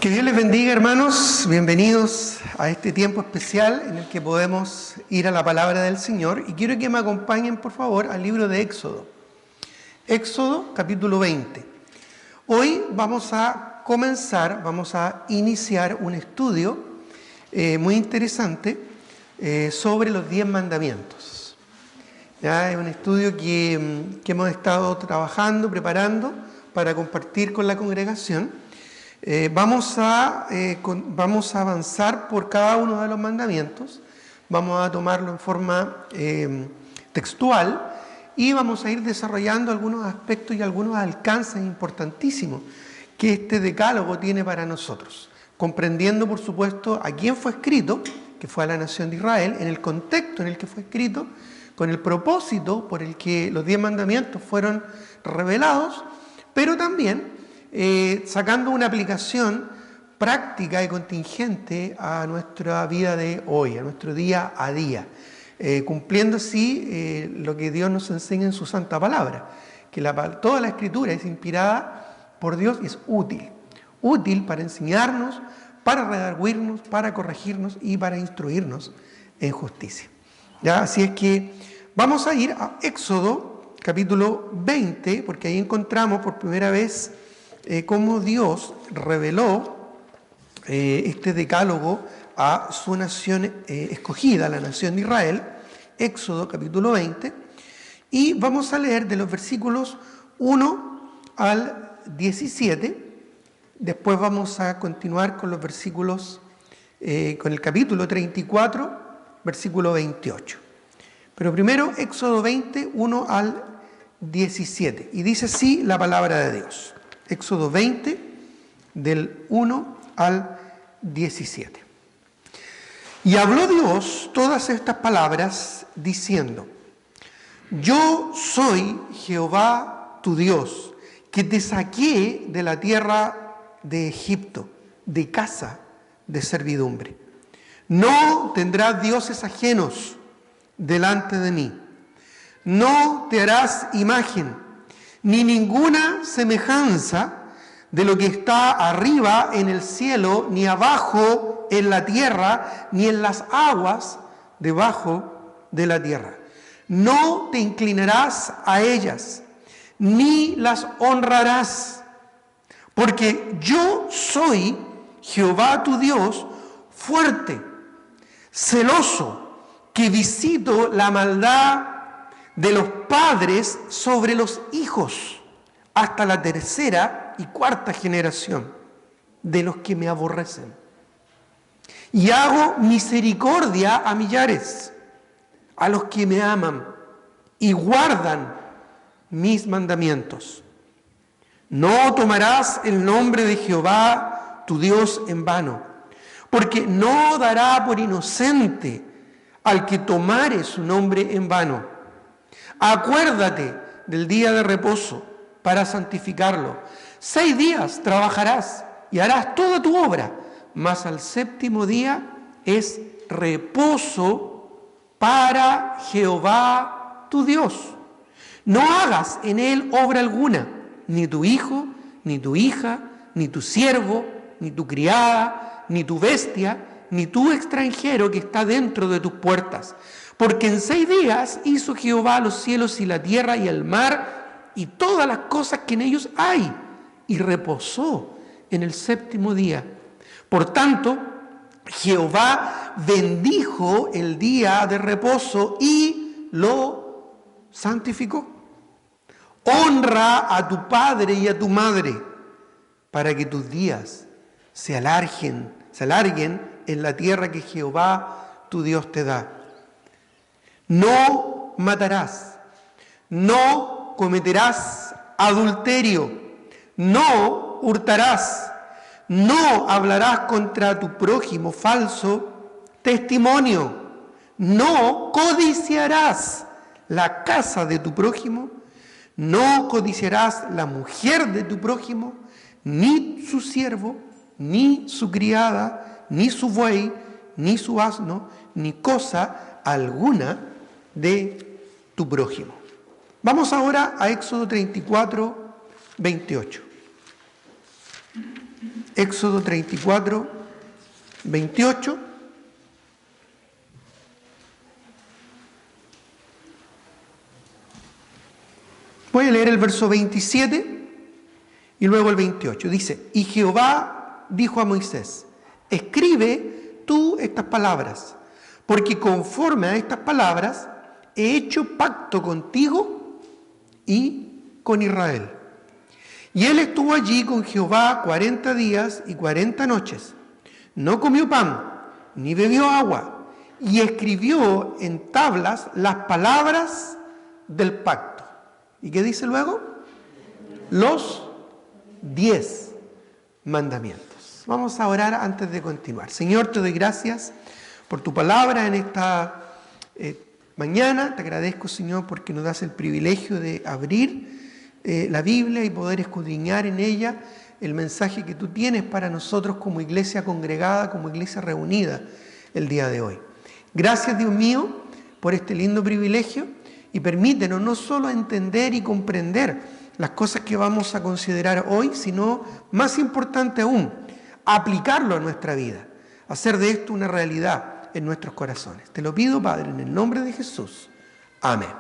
Que Dios les bendiga, hermanos. Bienvenidos a este tiempo especial en el que podemos ir a la palabra del Señor. Y quiero que me acompañen, por favor, al libro de Éxodo. Éxodo, capítulo 20. Hoy vamos a iniciar un estudio muy interesante sobre los 10 mandamientos. ¿Ya? Es un estudio que hemos estado trabajando, preparando para compartir con la congregación. Vamos a avanzar por cada uno de los mandamientos, vamos a tomarlo en forma textual y vamos a ir desarrollando algunos aspectos y algunos alcances importantísimos que este decálogo tiene para nosotros, comprendiendo por supuesto a quién fue escrito, que fue a la nación de Israel, en el contexto en el que fue escrito, con el propósito por el que los 10 mandamientos fueron revelados, pero también sacando una aplicación práctica y contingente a nuestra vida de hoy, a nuestro día a día, cumpliendo así lo que Dios nos enseña en su santa palabra, que toda la Escritura es inspirada por Dios y es útil para enseñarnos, para redarguirnos, para corregirnos y para instruirnos en justicia. ¿Ya? Así es que vamos a ir a Éxodo capítulo 20, porque ahí encontramos por primera vez cómo Dios reveló este decálogo a su nación escogida, la nación de Israel, Éxodo capítulo 20, y vamos a leer de los versículos 1 al 17, después vamos a continuar con los versículos, con el capítulo 34, versículo 28. Pero primero Éxodo 20, 1 al 17, y dice así la palabra de Dios. Éxodo 20, del 1 al 17. Y habló Dios todas estas palabras, diciendo: Yo soy Jehová tu Dios, que te saqué de la tierra de Egipto, de casa de servidumbre. No tendrás dioses ajenos delante de mí. No te harás imagen, ni ninguna semejanza de lo que está arriba en el cielo, ni abajo en la tierra, ni en las aguas debajo de la tierra. No te inclinarás a ellas, ni las honrarás, porque yo soy Jehová tu Dios, fuerte, celoso, que visito la maldad de los padres sobre los hijos, hasta la tercera y cuarta generación de los que me aborrecen. Y hago misericordia a millares, a los que me aman y guardan mis mandamientos. No tomarás el nombre de Jehová tu Dios en vano, porque no dará por inocente al que tomare su nombre en vano. Acuérdate del día de reposo para santificarlo. 6 días trabajarás y harás toda tu obra, mas al séptimo día es reposo para Jehová tu Dios. No hagas en él obra alguna, ni tu hijo, ni tu hija, ni tu siervo, ni tu criada, ni tu bestia, ni tu extranjero que está dentro de tus puertas. Porque en 6 días hizo Jehová los cielos y la tierra y el mar y todas las cosas que en ellos hay, y reposó en el séptimo día. Por tanto, Jehová bendijo el día de reposo y lo santificó. Honra a tu padre y a tu madre, para que tus días se alarguen en la tierra que Jehová tu Dios te da. No matarás, no cometerás adulterio, no hurtarás, no hablarás contra tu prójimo falso testimonio, no codiciarás la casa de tu prójimo, no codiciarás la mujer de tu prójimo, ni su siervo, ni su criada, ni su buey, ni su asno, ni cosa alguna de tu prójimo. Vamos ahora a Éxodo 34, 28. Éxodo 34, 28. Voy a leer el verso 27 y luego el 28. Dice, y Jehová dijo a Moisés, escribe tú estas palabras, porque conforme a estas palabras he hecho pacto contigo y con Israel. Y él estuvo allí con Jehová 40 días y 40 noches. No comió pan, ni bebió agua, y escribió en tablas las palabras del pacto. ¿Y qué dice luego? Los 10 mandamientos. Vamos a orar antes de continuar. Señor, te doy gracias por tu palabra en esta mañana. Te agradezco, Señor, porque nos das el privilegio de abrir la Biblia y poder escudriñar en ella el mensaje que tú tienes para nosotros como iglesia congregada, como iglesia reunida el día de hoy. Gracias, Dios mío, por este lindo privilegio y permítenos no solo entender y comprender las cosas que vamos a considerar hoy, sino, más importante aún, aplicarlo a nuestra vida, hacer de esto una realidad en nuestros corazones. Te lo pido, Padre, en el nombre de Jesús. Amén.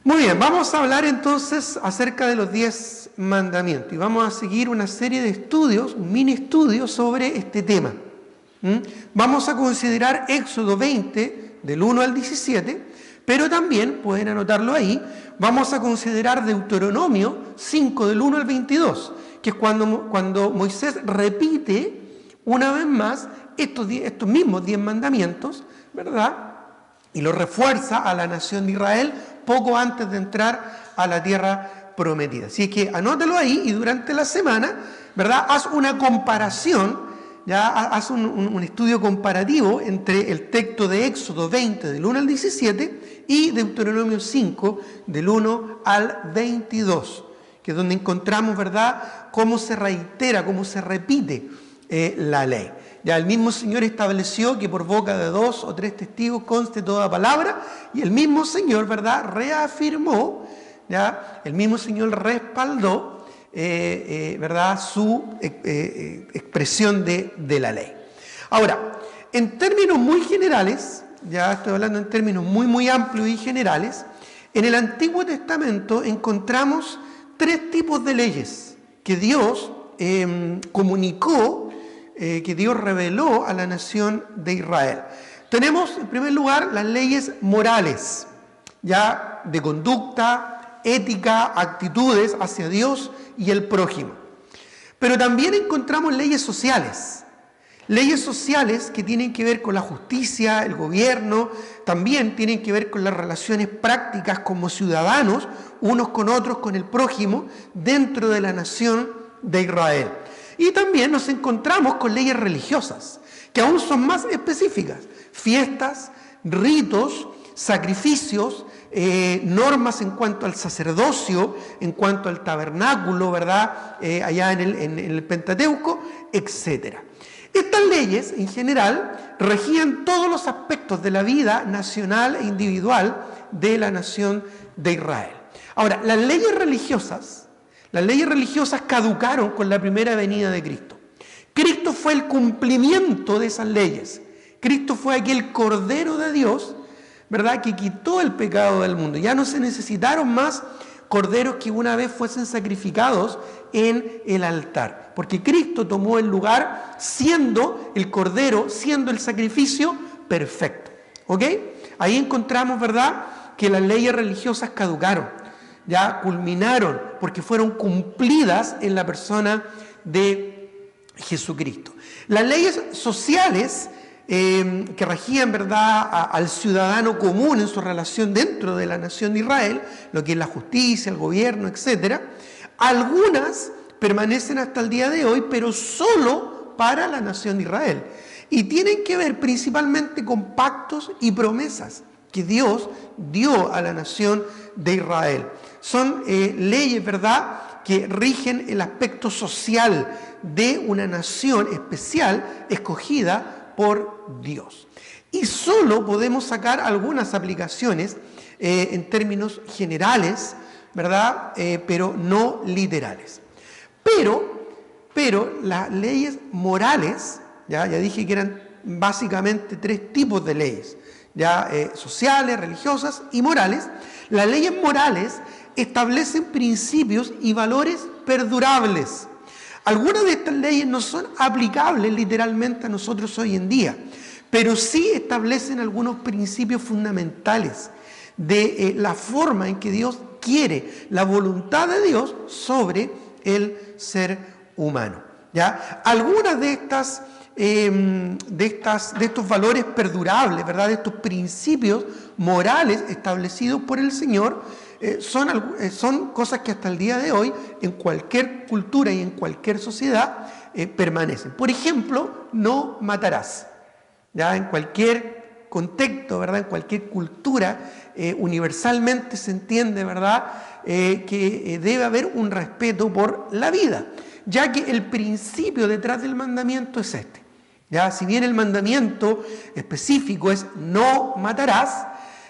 Muy bien, vamos a hablar entonces acerca de los 10 mandamientos y vamos a seguir una serie de estudios, un mini estudio sobre este tema. Vamos a considerar Éxodo 20, del 1 al 17, pero también, pueden anotarlo ahí, vamos a considerar Deuteronomio 5, del 1 al 22, que es cuando Moisés repite una vez más estos mismos 10 mandamientos, ¿verdad? Y lo refuerza a la nación de Israel poco antes de entrar a la tierra prometida. Así que anótalo ahí y durante la semana, ¿verdad? Haz una comparación, ya haz un estudio comparativo entre el texto de Éxodo 20 del 1 al 17 y Deuteronomio 5 del 1 al 22, que es donde encontramos, ¿verdad?, cómo se reitera, cómo se repite la ley. Ya el mismo Señor estableció que por boca de 2 o 3 testigos conste toda palabra, y el mismo Señor, ¿verdad?, reafirmó, ya el mismo Señor respaldó, ¿verdad?, su expresión de la ley. Ahora, en términos muy generales, ya estoy hablando en términos muy amplios y generales, en el Antiguo Testamento encontramos 3 tipos de leyes que Dios comunicó, que Dios reveló a la nación de Israel. Tenemos, en primer lugar, las leyes morales, ya de conducta, ética, actitudes hacia Dios y el prójimo. Pero también encontramos leyes sociales que tienen que ver con la justicia, el gobierno, también tienen que ver con las relaciones prácticas como ciudadanos, unos con otros, con el prójimo, dentro de la nación de Israel. Y también nos encontramos con leyes religiosas, que aún son más específicas, fiestas, ritos, sacrificios, normas en cuanto al sacerdocio, en cuanto al tabernáculo, ¿verdad?, allá en el Pentateuco, etc. Estas leyes, en general, regían todos los aspectos de la vida nacional e individual de la nación de Israel. Ahora, las leyes religiosas caducaron con la primera venida de Cristo. Cristo fue el cumplimiento de esas leyes. Cristo fue aquel Cordero de Dios, ¿verdad?, que quitó el pecado del mundo. Ya no se necesitaron más corderos que una vez fuesen sacrificados en el altar, porque Cristo tomó el lugar siendo el cordero, siendo el sacrificio perfecto. ¿Ok? Ahí encontramos, ¿verdad?, que las leyes religiosas caducaron, ya culminaron, porque fueron cumplidas en la persona de Jesucristo. Las leyes sociales que regían, ¿verdad?, al ciudadano común en su relación dentro de la nación de Israel, lo que es la justicia, el gobierno, etc. Algunas permanecen hasta el día de hoy, pero solo para la nación de Israel. Y tienen que ver principalmente con pactos y promesas que Dios dio a la nación de Israel. Son leyes, ¿verdad?, que rigen el aspecto social de una nación especial escogida por Dios. Y solo podemos sacar algunas aplicaciones en términos generales, ¿verdad?, pero no literales. Pero Pero las leyes morales, ya dije que eran básicamente 3 tipos de leyes, sociales, religiosas y morales. Las leyes morales establecen principios y valores perdurables. Algunas de estas leyes no son aplicables literalmente a nosotros hoy en día, pero sí establecen algunos principios fundamentales de la forma en que Dios quiere, la voluntad de Dios sobre el ser humano. Algunas de estos valores perdurables, ¿verdad?, de estos principios morales establecidos por el Señor, son cosas que hasta el día de hoy en cualquier cultura y en cualquier sociedad permanecen. Por ejemplo, no matarás. En cualquier contexto, ¿verdad?, en cualquier cultura, universalmente se entiende, ¿verdad?, que debe haber un respeto por la vida, ya que el principio detrás del mandamiento es este. Si bien el mandamiento específico es no matarás,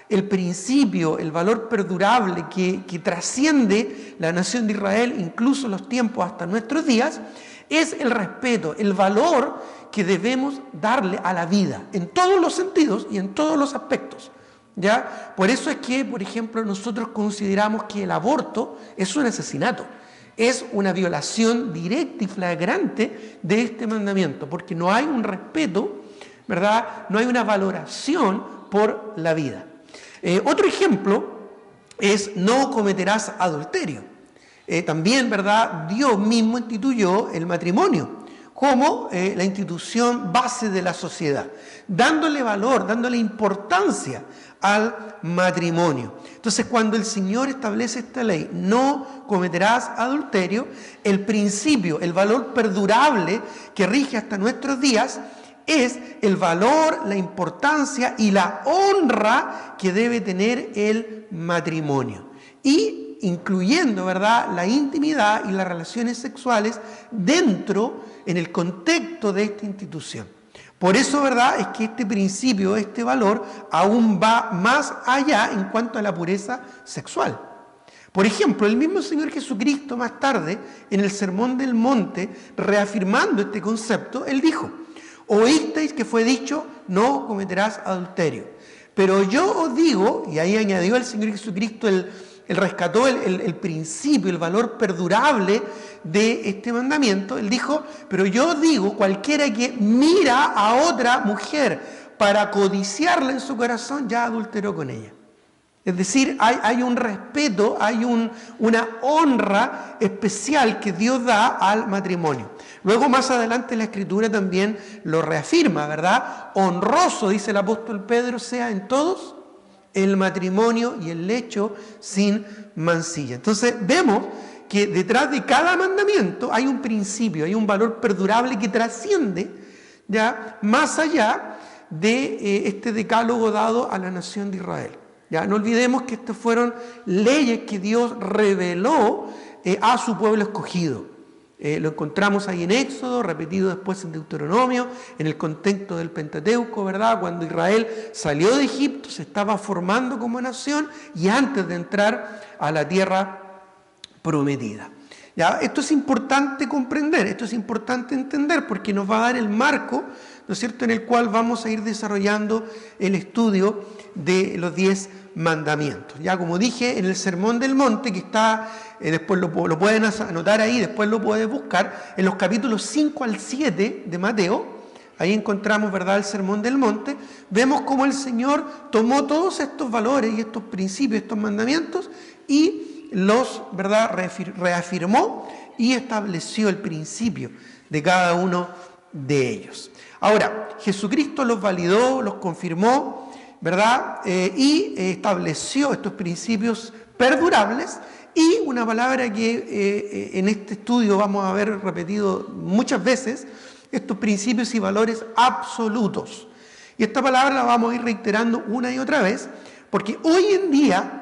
el principio, el valor perdurable que trasciende la nación de Israel, incluso los tiempos hasta nuestros días, es el respeto, el valor que debemos darle a la vida, en todos los sentidos y en todos los aspectos. Por eso es que, por ejemplo, nosotros consideramos que el aborto es un asesinato, es una violación directa y flagrante de este mandamiento, porque no hay un respeto, ¿verdad?, no hay una valoración por la vida. Otro ejemplo es no cometerás adulterio. También, ¿verdad?, Dios mismo instituyó el matrimonio como la institución base de la sociedad, dándole valor, dándole importancia al matrimonio. Entonces, cuando el Señor establece esta ley, no cometerás adulterio, el principio, el valor perdurable que rige hasta nuestros días es el valor, la importancia y la honra que debe tener el matrimonio. Y incluyendo, ¿verdad?, la intimidad y las relaciones sexuales dentro, en el contexto de esta institución. Por eso, ¿verdad?, es que este principio, este valor, aún va más allá en cuanto a la pureza sexual. Por ejemplo, el mismo Señor Jesucristo más tarde, en el Sermón del Monte, reafirmando este concepto, Él dijo: oísteis que fue dicho, no cometerás adulterio. Pero yo os digo, y ahí añadió el Señor Jesucristo, Él rescató el principio, el valor perdurable de este mandamiento. Él dijo: pero yo os digo, cualquiera que mira a otra mujer para codiciarla en su corazón, ya adulteró con ella. Es decir, hay un respeto, hay una honra especial que Dios da al matrimonio. Luego, más adelante, la Escritura también lo reafirma, ¿verdad? Honroso, dice el apóstol Pedro, sea en todos el matrimonio y el lecho sin mancilla. Entonces, vemos que detrás de cada mandamiento hay un principio, hay un valor perdurable que trasciende más allá de este decálogo dado a la nación de Israel. No olvidemos que estas fueron leyes que Dios reveló a su pueblo escogido. Lo encontramos ahí en Éxodo, repetido después en Deuteronomio, en el contexto del Pentateuco, ¿verdad? Cuando Israel salió de Egipto, se estaba formando como nación y antes de entrar a la tierra prometida. Esto es importante comprender, esto es importante entender, porque nos va a dar el marco, ¿no es cierto?, en el cual vamos a ir desarrollando el estudio de los 10 mandamientos. Como dije, en el Sermón del Monte, que está, después lo pueden anotar ahí, después lo puedes buscar, en los capítulos 5 al 7 de Mateo, ahí encontramos, ¿verdad?, el Sermón del Monte. Vemos cómo el Señor tomó todos estos valores y estos principios, estos mandamientos, y los, ¿verdad?, reafirmó y estableció el principio de cada uno de ellos. Ahora, Jesucristo los validó, los confirmó, ¿verdad?, y estableció estos principios perdurables, y una palabra que en este estudio vamos a ver repetido muchas veces, estos principios y valores absolutos. Y esta palabra la vamos a ir reiterando una y otra vez, porque hoy en día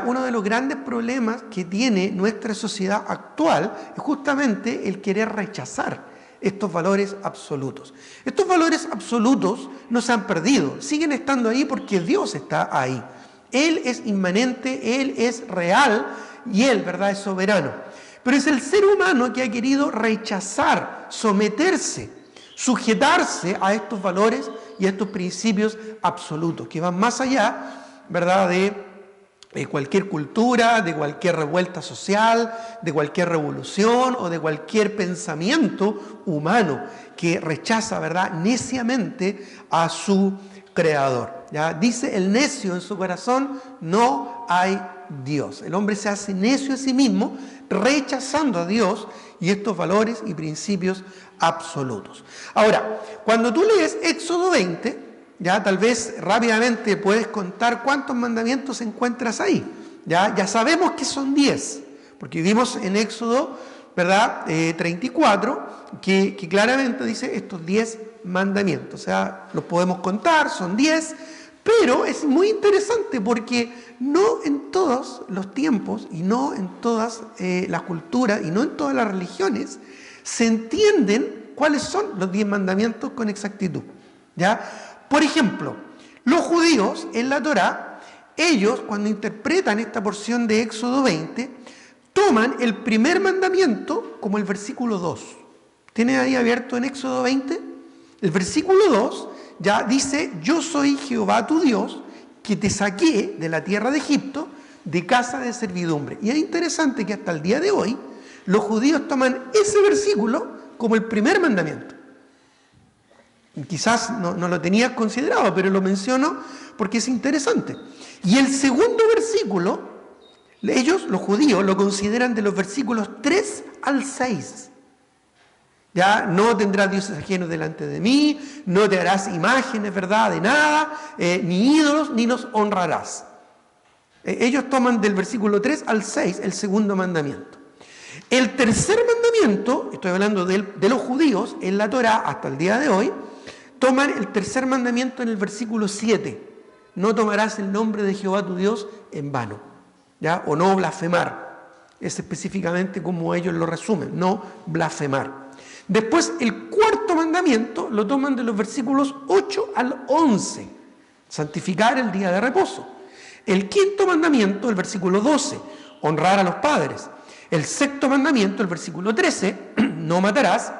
uno de los grandes problemas que tiene nuestra sociedad actual es justamente el querer rechazar estos valores absolutos. Estos valores absolutos no se han perdido, siguen estando ahí porque Dios está ahí. Él es inmanente, Él es real y Él, ¿verdad?, es soberano. Pero es el ser humano que ha querido rechazar, someterse, sujetarse a estos valores y a estos principios absolutos, que van más allá, ¿verdad?, de cualquier cultura, de cualquier revuelta social, de cualquier revolución o de cualquier pensamiento humano que rechaza, ¿verdad?, neciamente a su creador. ¿Ya? Dice el necio en su corazón, no hay Dios. El hombre se hace necio a sí mismo, rechazando a Dios y estos valores y principios absolutos. Ahora, cuando tú lees Éxodo 20, ya tal vez rápidamente puedes contar cuántos mandamientos encuentras ahí. Ya sabemos que son 10, porque vimos en Éxodo, ¿verdad?, 34, que claramente dice estos 10 mandamientos. O sea, los podemos contar, son 10, pero es muy interesante porque no en todos los tiempos y no en todas las culturas y no en todas las religiones se entienden cuáles son los 10 mandamientos con exactitud. ¿Ya? Por ejemplo, los judíos en la Torá, ellos cuando interpretan esta porción de Éxodo 20, toman el primer mandamiento como el versículo 2. ¿Tienes ahí abierto en Éxodo 20? El versículo 2 ya dice, yo soy Jehová tu Dios, que te saqué de la tierra de Egipto, de casa de servidumbre. Y es interesante que hasta el día de hoy, los judíos toman ese versículo como el primer mandamiento. Quizás no lo tenías considerado, pero lo menciono porque es interesante. Y el segundo versículo, ellos, los judíos, lo consideran de los versículos 3 al 6. Ya, no tendrás dioses ajenos delante de mí, no te harás imágenes, ¿verdad?, de nada, ni ídolos, ni los honrarás. Ellos toman del versículo 3 al 6 el segundo mandamiento. El tercer mandamiento, estoy hablando de los judíos en la Torá hasta el día de hoy, toman el tercer mandamiento en el versículo 7. No tomarás el nombre de Jehová tu Dios en vano, ¿ya? O no blasfemar. Es específicamente como ellos lo resumen, no blasfemar. Después, el cuarto mandamiento lo toman de los versículos 8 al 11. Santificar el día de reposo. El quinto mandamiento, el versículo 12, honrar a los padres. El sexto mandamiento, el versículo 13, no matarás.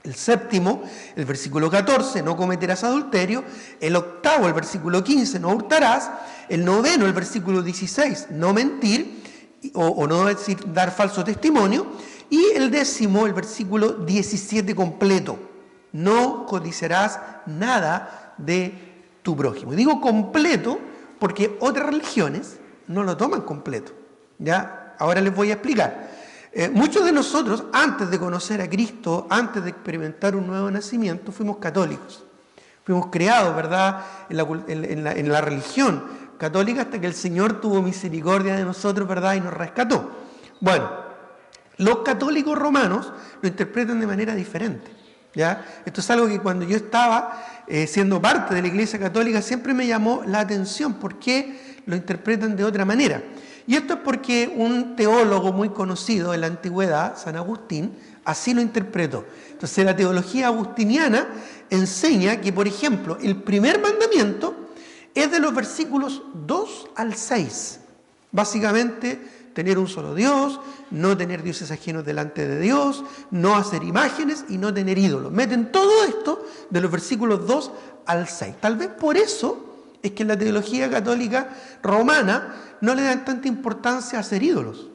El séptimo, el versículo 14, no cometerás adulterio. El octavo, el versículo 15, no hurtarás. El noveno, el versículo 16, no mentir o no dar falso testimonio. Y el décimo, el versículo 17 completo, no codiciarás nada de tu prójimo. Y digo completo porque otras religiones no lo toman completo. ¿Ya? Ahora les voy a explicar. Muchos de nosotros, antes de conocer a Cristo, antes de experimentar un nuevo nacimiento, fuimos católicos. Fuimos creados, ¿verdad?, en la religión católica hasta que el Señor tuvo misericordia de nosotros, ¿verdad?, y nos rescató. Bueno, los católicos romanos lo interpretan de manera diferente. ¿Ya? Esto es algo que cuando yo estaba siendo parte de la Iglesia Católica siempre me llamó la atención. ¿Por qué lo interpretan de otra manera? Y esto es porque un teólogo muy conocido en la antigüedad, San Agustín, así lo interpretó. Entonces la teología agustiniana enseña que, por ejemplo, el primer mandamiento es de los versículos 2 al 6. Básicamente, tener un solo Dios, no tener dioses ajenos delante de Dios, no hacer imágenes y no tener ídolos. Meten todo esto de los versículos 2 al 6. Tal vez por eso es que en la teología católica romana no le dan tanta importancia a hacer ídolos,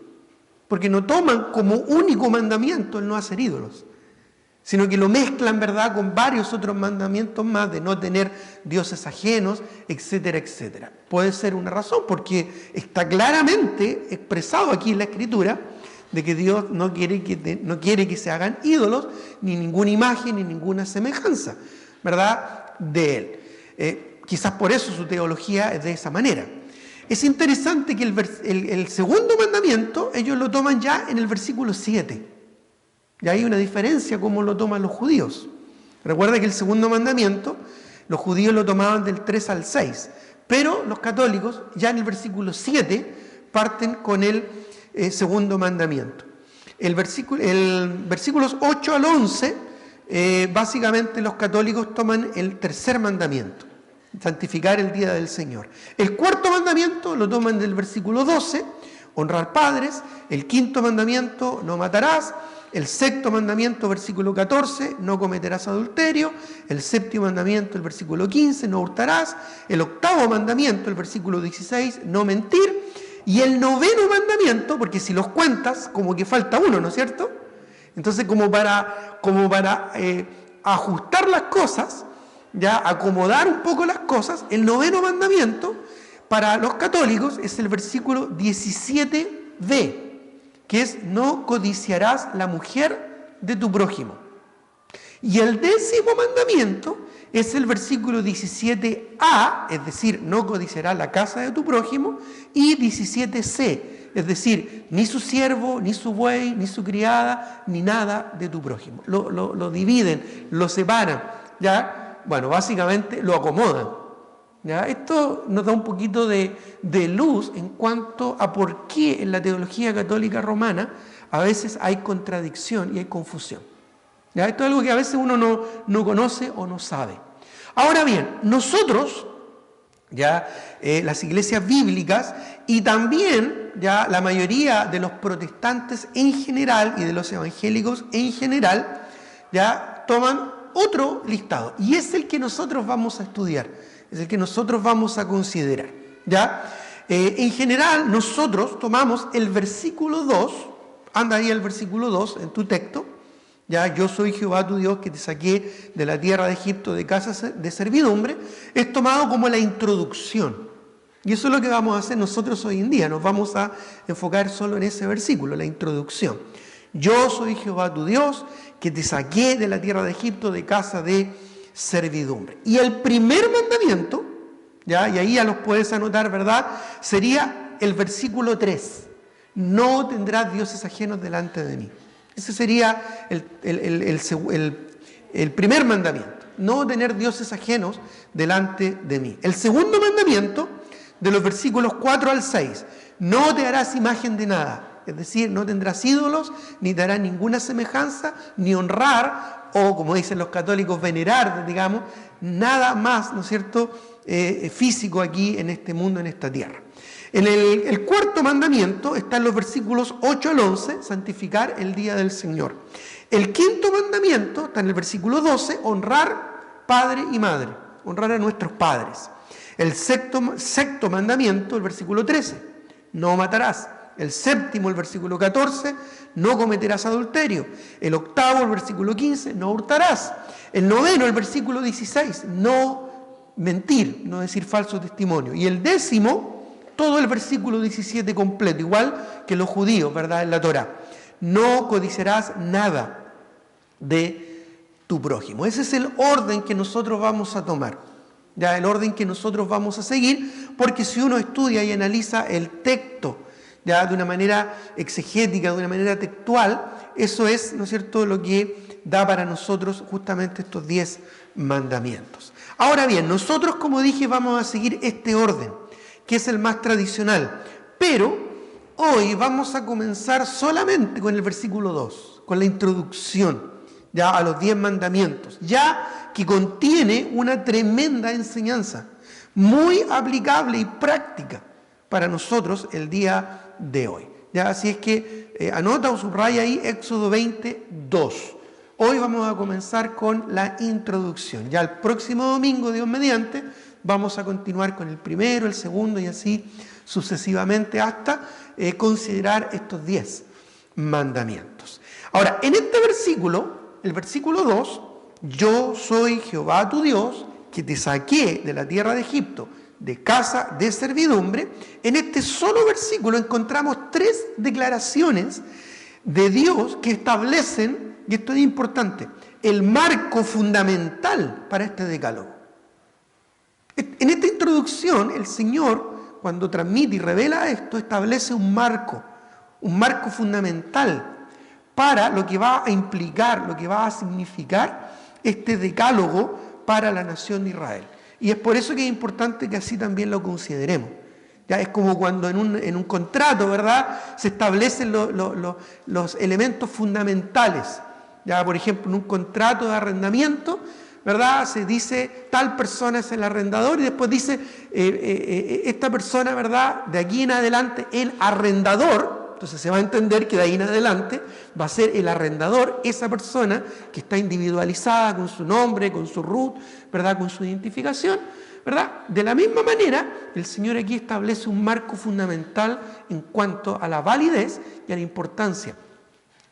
porque no toman como único mandamiento el no hacer ídolos, sino que lo mezclan, ¿verdad?, con varios otros mandamientos más de no tener dioses ajenos, etcétera, etcétera. Puede ser una razón, porque está claramente expresado aquí en la Escritura de que Dios no quiere que se hagan ídolos, ni ninguna imagen, ni ninguna semejanza, ¿verdad?, de Él. Quizás por eso su teología es de esa manera. Es interesante que el segundo mandamiento ellos lo toman ya en el versículo 7. Y hay una diferencia como lo toman los judíos. Recuerda que el segundo mandamiento los judíos lo tomaban del 3 al 6, pero los católicos ya en el versículo 7 parten con el segundo mandamiento. Versículos 8 al 11, básicamente los católicos toman el tercer mandamiento, santificar el día del Señor. El cuarto mandamiento lo toman del versículo 12, honrar padres. El quinto mandamiento, no matarás. El sexto mandamiento, versículo 14, no cometerás adulterio. El séptimo mandamiento, el versículo 15, no hurtarás. El octavo mandamiento, el versículo 16, no mentir. Y el noveno mandamiento, porque si los cuentas, como que falta uno, ¿no es cierto? Entonces, como para ajustar las cosas, ya acomodar un poco las cosas, el noveno mandamiento para los católicos es el versículo 17b, que es no codiciarás la mujer de tu prójimo. Y el décimo mandamiento es el versículo 17a, es decir, no codiciarás la casa de tu prójimo, y 17c, es decir, ni su siervo, ni su buey, ni su criada, ni nada de tu prójimo. Lo dividen, lo separan, ¿ya? Bueno, básicamente lo acomodan. ¿Ya? Esto nos da un poquito de luz en cuanto a por qué en la teología católica romana a veces hay contradicción y hay confusión. ¿Ya? Esto es algo que a veces uno no conoce o no sabe. Ahora bien, nosotros, ya las iglesias bíblicas y también ya la mayoría de los protestantes en general y de los evangélicos en general, ya toman otro listado y es el que nosotros vamos a estudiar. Es el que nosotros vamos a considerar, ¿ya? En general, nosotros tomamos el versículo 2, anda ahí el versículo 2 en tu texto, ¿ya? Yo soy Jehová tu Dios que te saqué de la tierra de Egipto de casa de servidumbre, es tomado como la introducción. Y eso es lo que vamos a hacer nosotros hoy en día, nos vamos a enfocar solo en ese versículo, la introducción. Yo soy Jehová tu Dios que te saqué de la tierra de Egipto de casa de servidumbre. Y el primer mandamiento, ¿ya? Y ahí ya los puedes anotar, ¿verdad? Sería el versículo 3. No tendrás dioses ajenos delante de mí. Ese sería el primer mandamiento. No tener dioses ajenos delante de mí. El segundo mandamiento, de los versículos 4 al 6. No te harás imagen de nada. Es decir, no tendrás ídolos, ni te harás ninguna semejanza, ni honrar, o como dicen los católicos, venerar, digamos, nada más, ¿no es cierto?, físico aquí en este mundo, en esta tierra. En el cuarto mandamiento están los versículos 8 al 11, santificar el día del Señor. El quinto mandamiento está en el versículo 12, honrar padre y madre, honrar a nuestros padres. El sexto mandamiento, el versículo 13, no matarás. El séptimo, el versículo 14, no cometerás adulterio. El octavo, el versículo 15, no hurtarás. El noveno, el versículo 16, no mentir, no decir falso testimonio. Y el décimo, todo el versículo 17 completo, igual que los judíos, ¿verdad?, en la Torá. No codiciarás nada de tu prójimo. Ese es el orden que nosotros vamos a tomar. Ya, el orden que nosotros vamos a seguir, porque si uno estudia y analiza el texto, ya de una manera exegética, de una manera textual, eso es, ¿no es cierto?, lo que da para nosotros justamente estos 10 mandamientos. Ahora bien, nosotros, como dije, vamos a seguir este orden, que es el más tradicional, pero hoy vamos a comenzar solamente con el versículo 2, con la introducción ya a los 10 mandamientos, ya que contiene una tremenda enseñanza, muy aplicable y práctica para nosotros el día de hoy. Ya, así es que anota o subraya ahí Éxodo 22. Hoy vamos a comenzar con la introducción. Ya el próximo domingo, Dios mediante, vamos a continuar con el primero, el segundo y así sucesivamente hasta considerar estos 10 mandamientos. Ahora, en este versículo, el versículo 2, yo soy Jehová tu Dios que te saqué de la tierra de Egipto de casa de servidumbre. En este solo versículo encontramos 3 declaraciones de Dios que establecen, y esto es importante, el marco fundamental para este decálogo. En esta introducción, el Señor, cuando transmite y revela esto, establece un marco fundamental para lo que va a implicar, lo que va a significar este decálogo para la nación de Israel. Y es por eso que es importante que así también lo consideremos. Ya es como cuando en un contrato, ¿verdad?, se establecen los elementos fundamentales. Ya, por ejemplo, en un contrato de arrendamiento, ¿verdad? Se dice tal persona es el arrendador y después dice esta persona, ¿verdad? De aquí en adelante el arrendador. Entonces se va a entender que de ahí en adelante va a ser el arrendador, esa persona que está individualizada con su nombre, con su RUT, ¿verdad? Con su identificación, ¿verdad? De la misma manera, el Señor aquí establece un marco fundamental en cuanto a la validez y a la importancia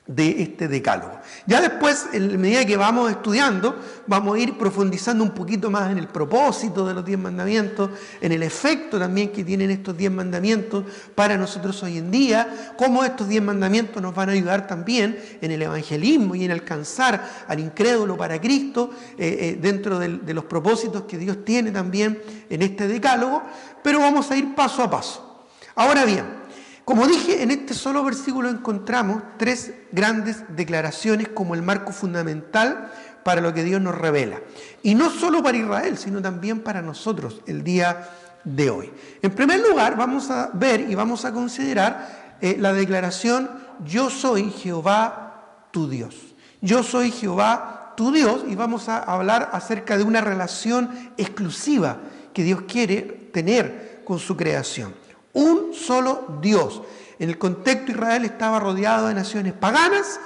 de este decálogo. Ya después, en medida que vamos estudiando, vamos a ir profundizando un poquito más en el propósito de los 10 mandamientos, en el efecto también que tienen estos 10 mandamientos para nosotros hoy en día, cómo estos 10 mandamientos nos van a ayudar también en el evangelismo y en alcanzar al incrédulo para Cristo, dentro de los propósitos que Dios tiene también en este decálogo, pero vamos a ir paso a paso. Ahora bien, como dije, en este solo versículo encontramos 3 grandes declaraciones como el marco fundamental para lo que Dios nos revela. Y no solo para Israel, sino también para nosotros el día de hoy. En primer lugar, vamos a ver y vamos a considerar la declaración: yo soy Jehová tu Dios. Yo soy Jehová tu Dios, y vamos a hablar acerca de una relación exclusiva que Dios quiere tener con su creación. Un solo Dios. En el contexto, Israel estaba rodeado de naciones paganas,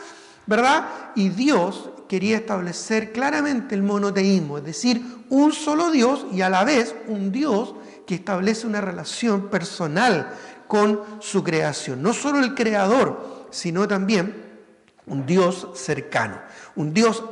¿verdad? Y Dios quería establecer claramente el monoteísmo, es decir, un solo Dios y a la vez un Dios que establece una relación personal con su creación. No solo el creador, sino también un Dios cercano, un Dios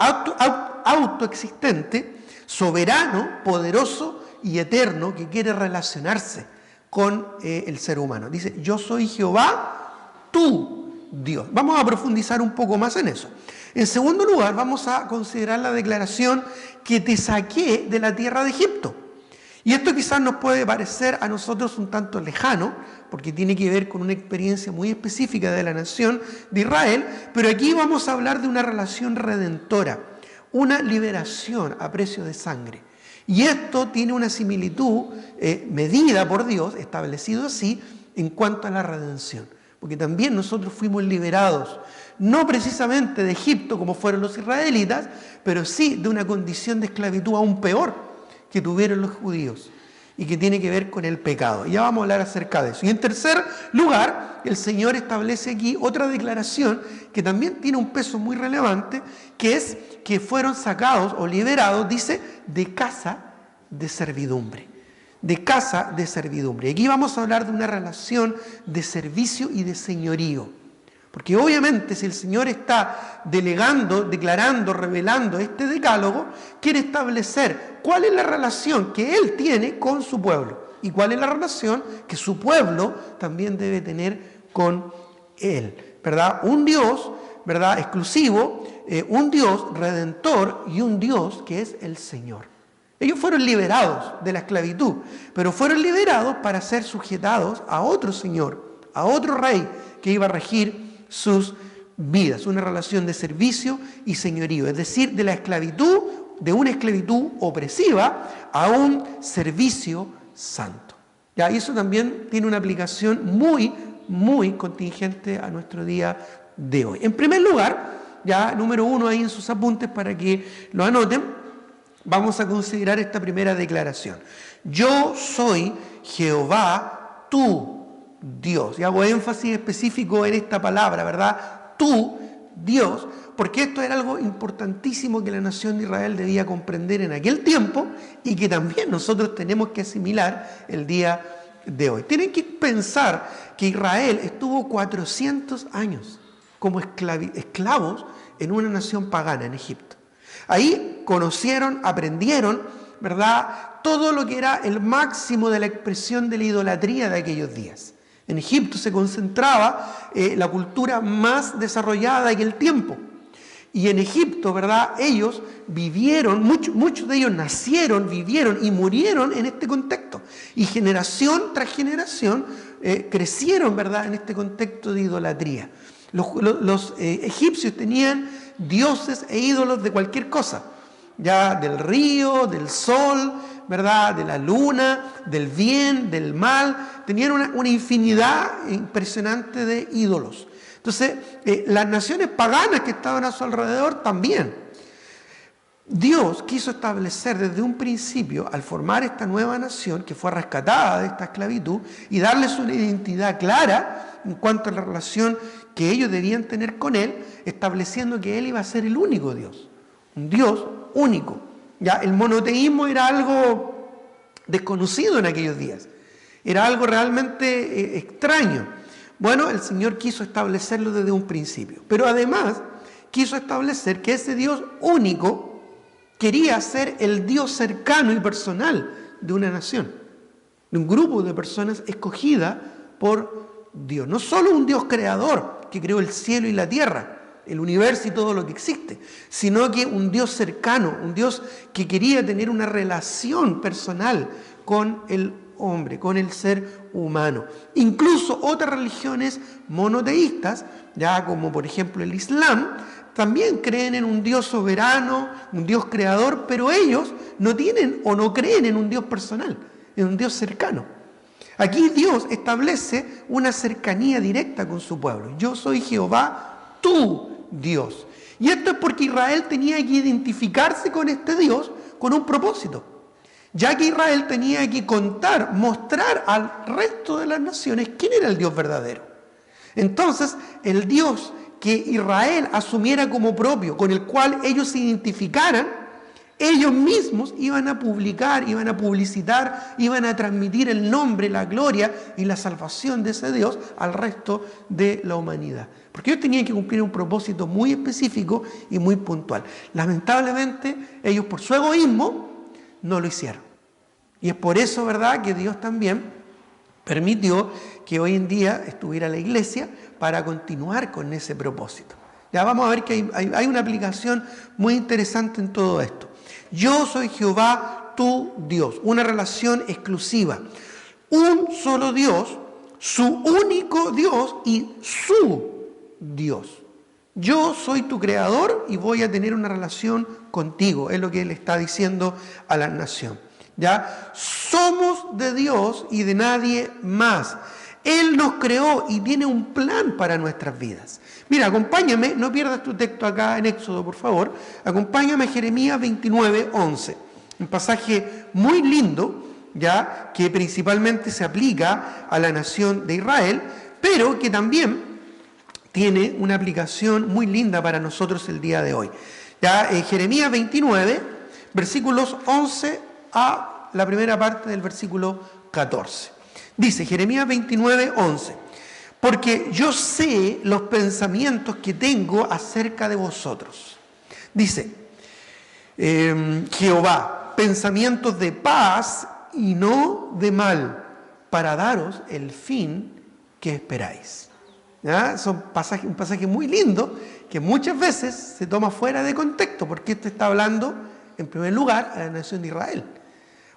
autoexistente, soberano, poderoso y eterno, que quiere relacionarse con el ser humano. Dice: yo soy Jehová, tu Dios. Vamos a profundizar un poco más en eso. En segundo lugar, vamos a considerar la declaración: que te saqué de la tierra de Egipto. Y esto quizás nos puede parecer a nosotros un tanto lejano, porque tiene que ver con una experiencia muy específica de la nación de Israel, pero aquí vamos a hablar de una relación redentora, una liberación a precio de sangre. Y esto tiene una similitud medida por Dios, establecido así, en cuanto a la redención. Porque también nosotros fuimos liberados, no precisamente de Egipto como fueron los israelitas, pero sí de una condición de esclavitud aún peor que tuvieron los judíos, y que tiene que ver con el pecado. Y ya vamos a hablar acerca de eso. Y en tercer lugar, el Señor establece aquí otra declaración que también tiene un peso muy relevante, que es que fueron sacados o liberados, dice, de casa de servidumbre. De casa de servidumbre. Aquí vamos a hablar de una relación de servicio y de señorío. Porque obviamente si el Señor está delegando, declarando, revelando este decálogo, quiere establecer cuál es la relación que Él tiene con su pueblo y cuál es la relación que su pueblo también debe tener con Él, ¿verdad? Un Dios, ¿verdad?, exclusivo, un Dios redentor y un Dios que es el Señor. Ellos fueron liberados de la esclavitud, pero fueron liberados para ser sujetados a otro Señor, a otro Rey que iba a regir sus vidas, una relación de servicio y señorío, es decir, de la esclavitud, de una esclavitud opresiva a un servicio santo. Ya, y eso también tiene una aplicación muy, muy contingente a nuestro día de hoy. En primer lugar, ya número 1 ahí en sus apuntes para que lo anoten, vamos a considerar esta primera declaración. Yo soy Jehová, tu Dios. Y hago énfasis específico en esta palabra, ¿verdad? Tu Dios, porque esto era algo importantísimo que la nación de Israel debía comprender en aquel tiempo y que también nosotros tenemos que asimilar el día de hoy. Tienen que pensar que Israel estuvo 400 años como esclavos en una nación pagana, en Egipto. Ahí conocieron, aprendieron, ¿verdad?, todo lo que era el máximo de la expresión de la idolatría de aquellos días. En Egipto se concentraba la cultura más desarrollada de aquel tiempo. Y en Egipto, ¿verdad?, ellos vivieron, muchos de ellos nacieron, vivieron y murieron en este contexto. Y generación tras generación crecieron, ¿verdad?, en este contexto de idolatría. Los egipcios tenían dioses e ídolos de cualquier cosa, ya del río, del sol, ¿verdad?, de la luna, del bien, del mal. Tenían una infinidad impresionante de ídolos. Entonces, las naciones paganas que estaban a su alrededor también. Dios quiso establecer desde un principio, al formar esta nueva nación que fue rescatada de esta esclavitud, y darles una identidad clara en cuanto a la relación que ellos debían tener con Él, estableciendo que Él iba a ser el único Dios, un Dios único. Ya, el monoteísmo era algo desconocido en aquellos días, era algo realmente extraño. Bueno, el Señor quiso establecerlo desde un principio, pero además quiso establecer que ese Dios único quería ser el Dios cercano y personal de una nación, de un grupo de personas escogida por Dios. No solo un Dios creador que creó el cielo y la tierra, el universo y todo lo que existe, sino que un Dios cercano, un Dios que quería tener una relación personal con el hombre, con el ser humano. Incluso otras religiones monoteístas, ya como por ejemplo el Islam, también creen en un Dios soberano, un Dios creador, pero ellos no tienen o no creen en un Dios personal, en un Dios cercano. Aquí Dios establece una cercanía directa con su pueblo. Yo soy Jehová, tu Dios. Y esto es porque Israel tenía que identificarse con este Dios con un propósito, ya que Israel tenía que contar, mostrar al resto de las naciones quién era el Dios verdadero. Entonces, el Dios que Israel asumiera como propio, con el cual ellos se identificaran, ellos mismos iban a publicar, iban a publicitar, iban a transmitir el nombre, la gloria y la salvación de ese Dios al resto de la humanidad. Porque ellos tenían que cumplir un propósito muy específico y muy puntual. Lamentablemente, ellos por su egoísmo no lo hicieron. Y es por eso, ¿verdad?, que Dios también permitió que hoy en día estuviera la iglesia para continuar con ese propósito. Ya vamos a ver que hay una aplicación muy interesante en todo esto. Yo soy Jehová, tu Dios, una relación exclusiva. Un solo Dios, su único Dios y su Dios. Yo soy tu creador y voy a tener una relación contigo, es lo que él está diciendo a la nación. ¿Ya? Somos de Dios y de nadie más. Él nos creó y tiene un plan para nuestras vidas. Mira, acompáñame, no pierdas tu texto acá en Éxodo, por favor. Acompáñame a Jeremías 29, 11. Un pasaje muy lindo, ya, que principalmente se aplica a la nación de Israel, pero que también tiene una aplicación muy linda para nosotros el día de hoy. Ya, Jeremías 29, versículos 11 a la primera parte del versículo 14. Dice Jeremías 29, 11. Porque yo sé los pensamientos que tengo acerca de vosotros. Dice Jehová, pensamientos de paz y no de mal, para daros el fin que esperáis. ¿Ya? Es un pasaje muy lindo que muchas veces se toma fuera de contexto, porque esto está hablando en primer lugar a la nación de Israel,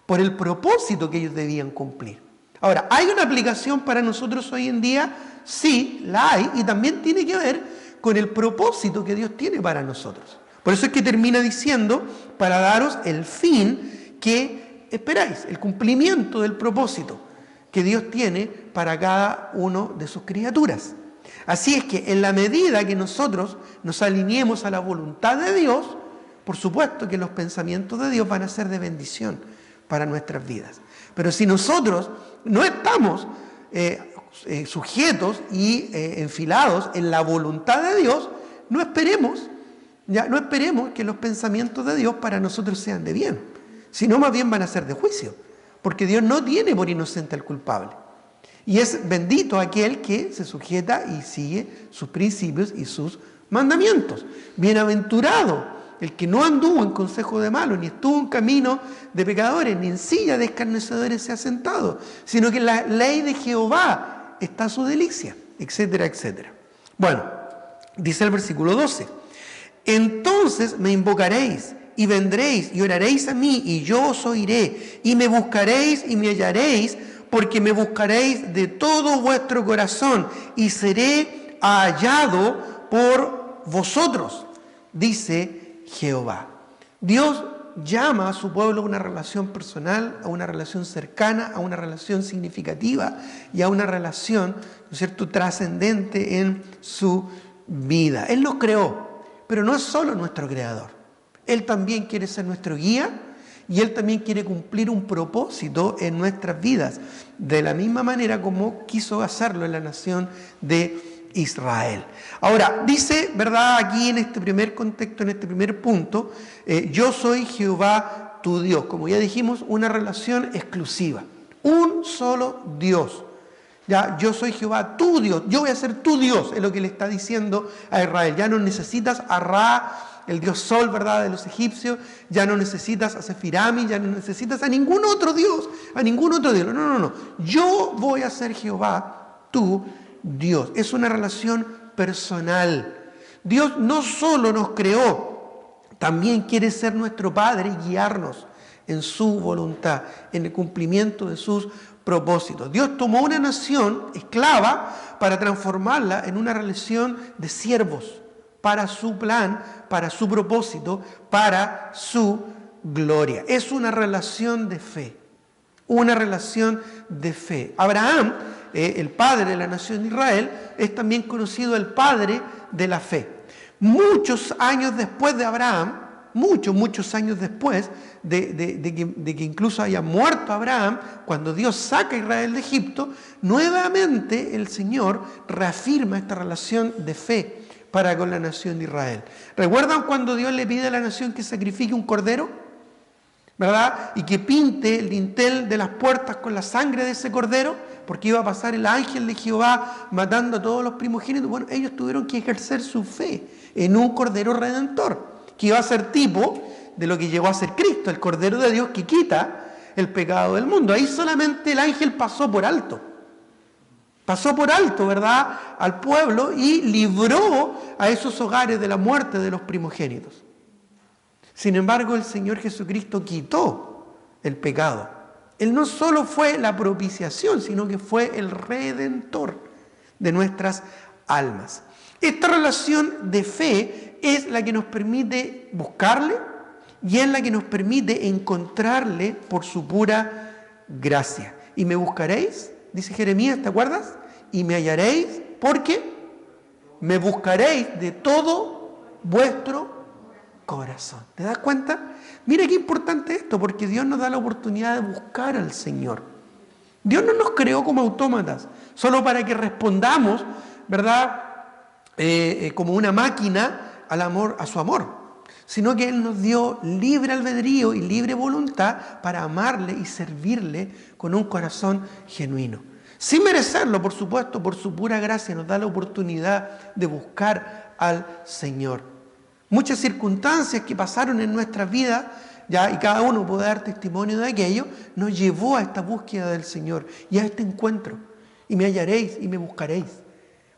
por el propósito que ellos debían cumplir. Ahora, ¿hay una aplicación para nosotros hoy en día? Sí, la hay, y también tiene que ver con el propósito que Dios tiene para nosotros. Por eso es que termina diciendo, para daros el fin que esperáis, el cumplimiento del propósito que Dios tiene para cada uno de sus criaturas. Así es que en la medida que nosotros nos alineemos a la voluntad de Dios, por supuesto que los pensamientos de Dios van a ser de bendición para nuestras vidas. Pero si nosotros no estamos sujetos y enfilados en la voluntad de Dios, no esperemos que los pensamientos de Dios para nosotros sean de bien, sino más bien van a ser de juicio, porque Dios no tiene por inocente al culpable. Y es bendito aquel que se sujeta y sigue sus principios y sus mandamientos. Bienaventurado el que no anduvo en consejo de malos, ni estuvo en camino de pecadores, ni en silla de escarnecedores se ha sentado, sino que en la ley de Jehová está su delicia, etcétera, etcétera. Bueno, dice el versículo 12, entonces me invocaréis y vendréis y oraréis a mí y yo os oiré y me buscaréis y me hallaréis porque me buscaréis de todo vuestro corazón y seré hallado por vosotros, dice Jehová. Dios llama a su pueblo a una relación personal, a una relación cercana, a una relación significativa y a una relación, ¿no es cierto?, trascendente en su vida. Él nos creó, pero no es solo nuestro creador. Él también quiere ser nuestro guía y Él también quiere cumplir un propósito en nuestras vidas, de la misma manera como quiso hacerlo en la nación de Israel. Ahora, dice, ¿verdad? Aquí en este primer contexto, en este primer punto, yo soy Jehová tu Dios. Como ya dijimos, una relación exclusiva. Un solo Dios. Ya, yo soy Jehová tu Dios. Yo voy a ser tu Dios, es lo que le está diciendo a Israel. Ya no necesitas a Ra, el dios Sol, ¿verdad?, de los egipcios. Ya no necesitas a Sefirami, ya no necesitas a ningún otro Dios. A ningún otro Dios. No. Yo voy a ser Jehová tu Dios. Es una relación personal. Dios no solo nos creó, también quiere ser nuestro Padre y guiarnos en su voluntad, en el cumplimiento de sus propósitos. Dios tomó una nación esclava para transformarla en una relación de siervos para su plan, para su propósito, para su gloria. Es una relación de fe, una relación de fe. Abraham, el padre de la nación de Israel, es también conocido el padre de la fe. Muchos años después de Abraham, muchos años después de que incluso haya muerto Abraham, cuando Dios saca a Israel de Egipto, nuevamente el Señor reafirma esta relación de fe para con la nación de Israel. ¿Recuerdan cuando Dios le pide a la nación que sacrifique un cordero? ¿Verdad? Y que pinte el dintel de las puertas con la sangre de ese cordero, porque iba a pasar el ángel de Jehová matando a todos los primogénitos. Bueno, ellos tuvieron que ejercer su fe en un cordero redentor, que iba a ser tipo de lo que llegó a ser Cristo, el Cordero de Dios que quita el pecado del mundo. Ahí solamente el ángel pasó por alto, ¿verdad?, al pueblo y libró a esos hogares de la muerte de los primogénitos. Sin embargo, el Señor Jesucristo quitó el pecado. Él no solo fue la propiciación, sino que fue el redentor de nuestras almas. Esta relación de fe es la que nos permite buscarle y es la que nos permite encontrarle por su pura gracia. Y me buscaréis, dice Jeremías, ¿te acuerdas? Y me hallaréis, porque me buscaréis de todo vuestro corazón. ¿Te das cuenta? Mira qué importante esto, porque Dios nos da la oportunidad de buscar al Señor. Dios no nos creó como autómatas, solo para que respondamos, ¿verdad?, como una máquina al amor, a su amor, sino que Él nos dio libre albedrío y libre voluntad para amarle y servirle con un corazón genuino. Sin merecerlo, por supuesto, por su pura gracia nos da la oportunidad de buscar al Señor. Muchas circunstancias que pasaron en nuestras vidas, ya, y cada uno puede dar testimonio de aquello, nos llevó a esta búsqueda del Señor y a este encuentro. Y me hallaréis y me buscaréis,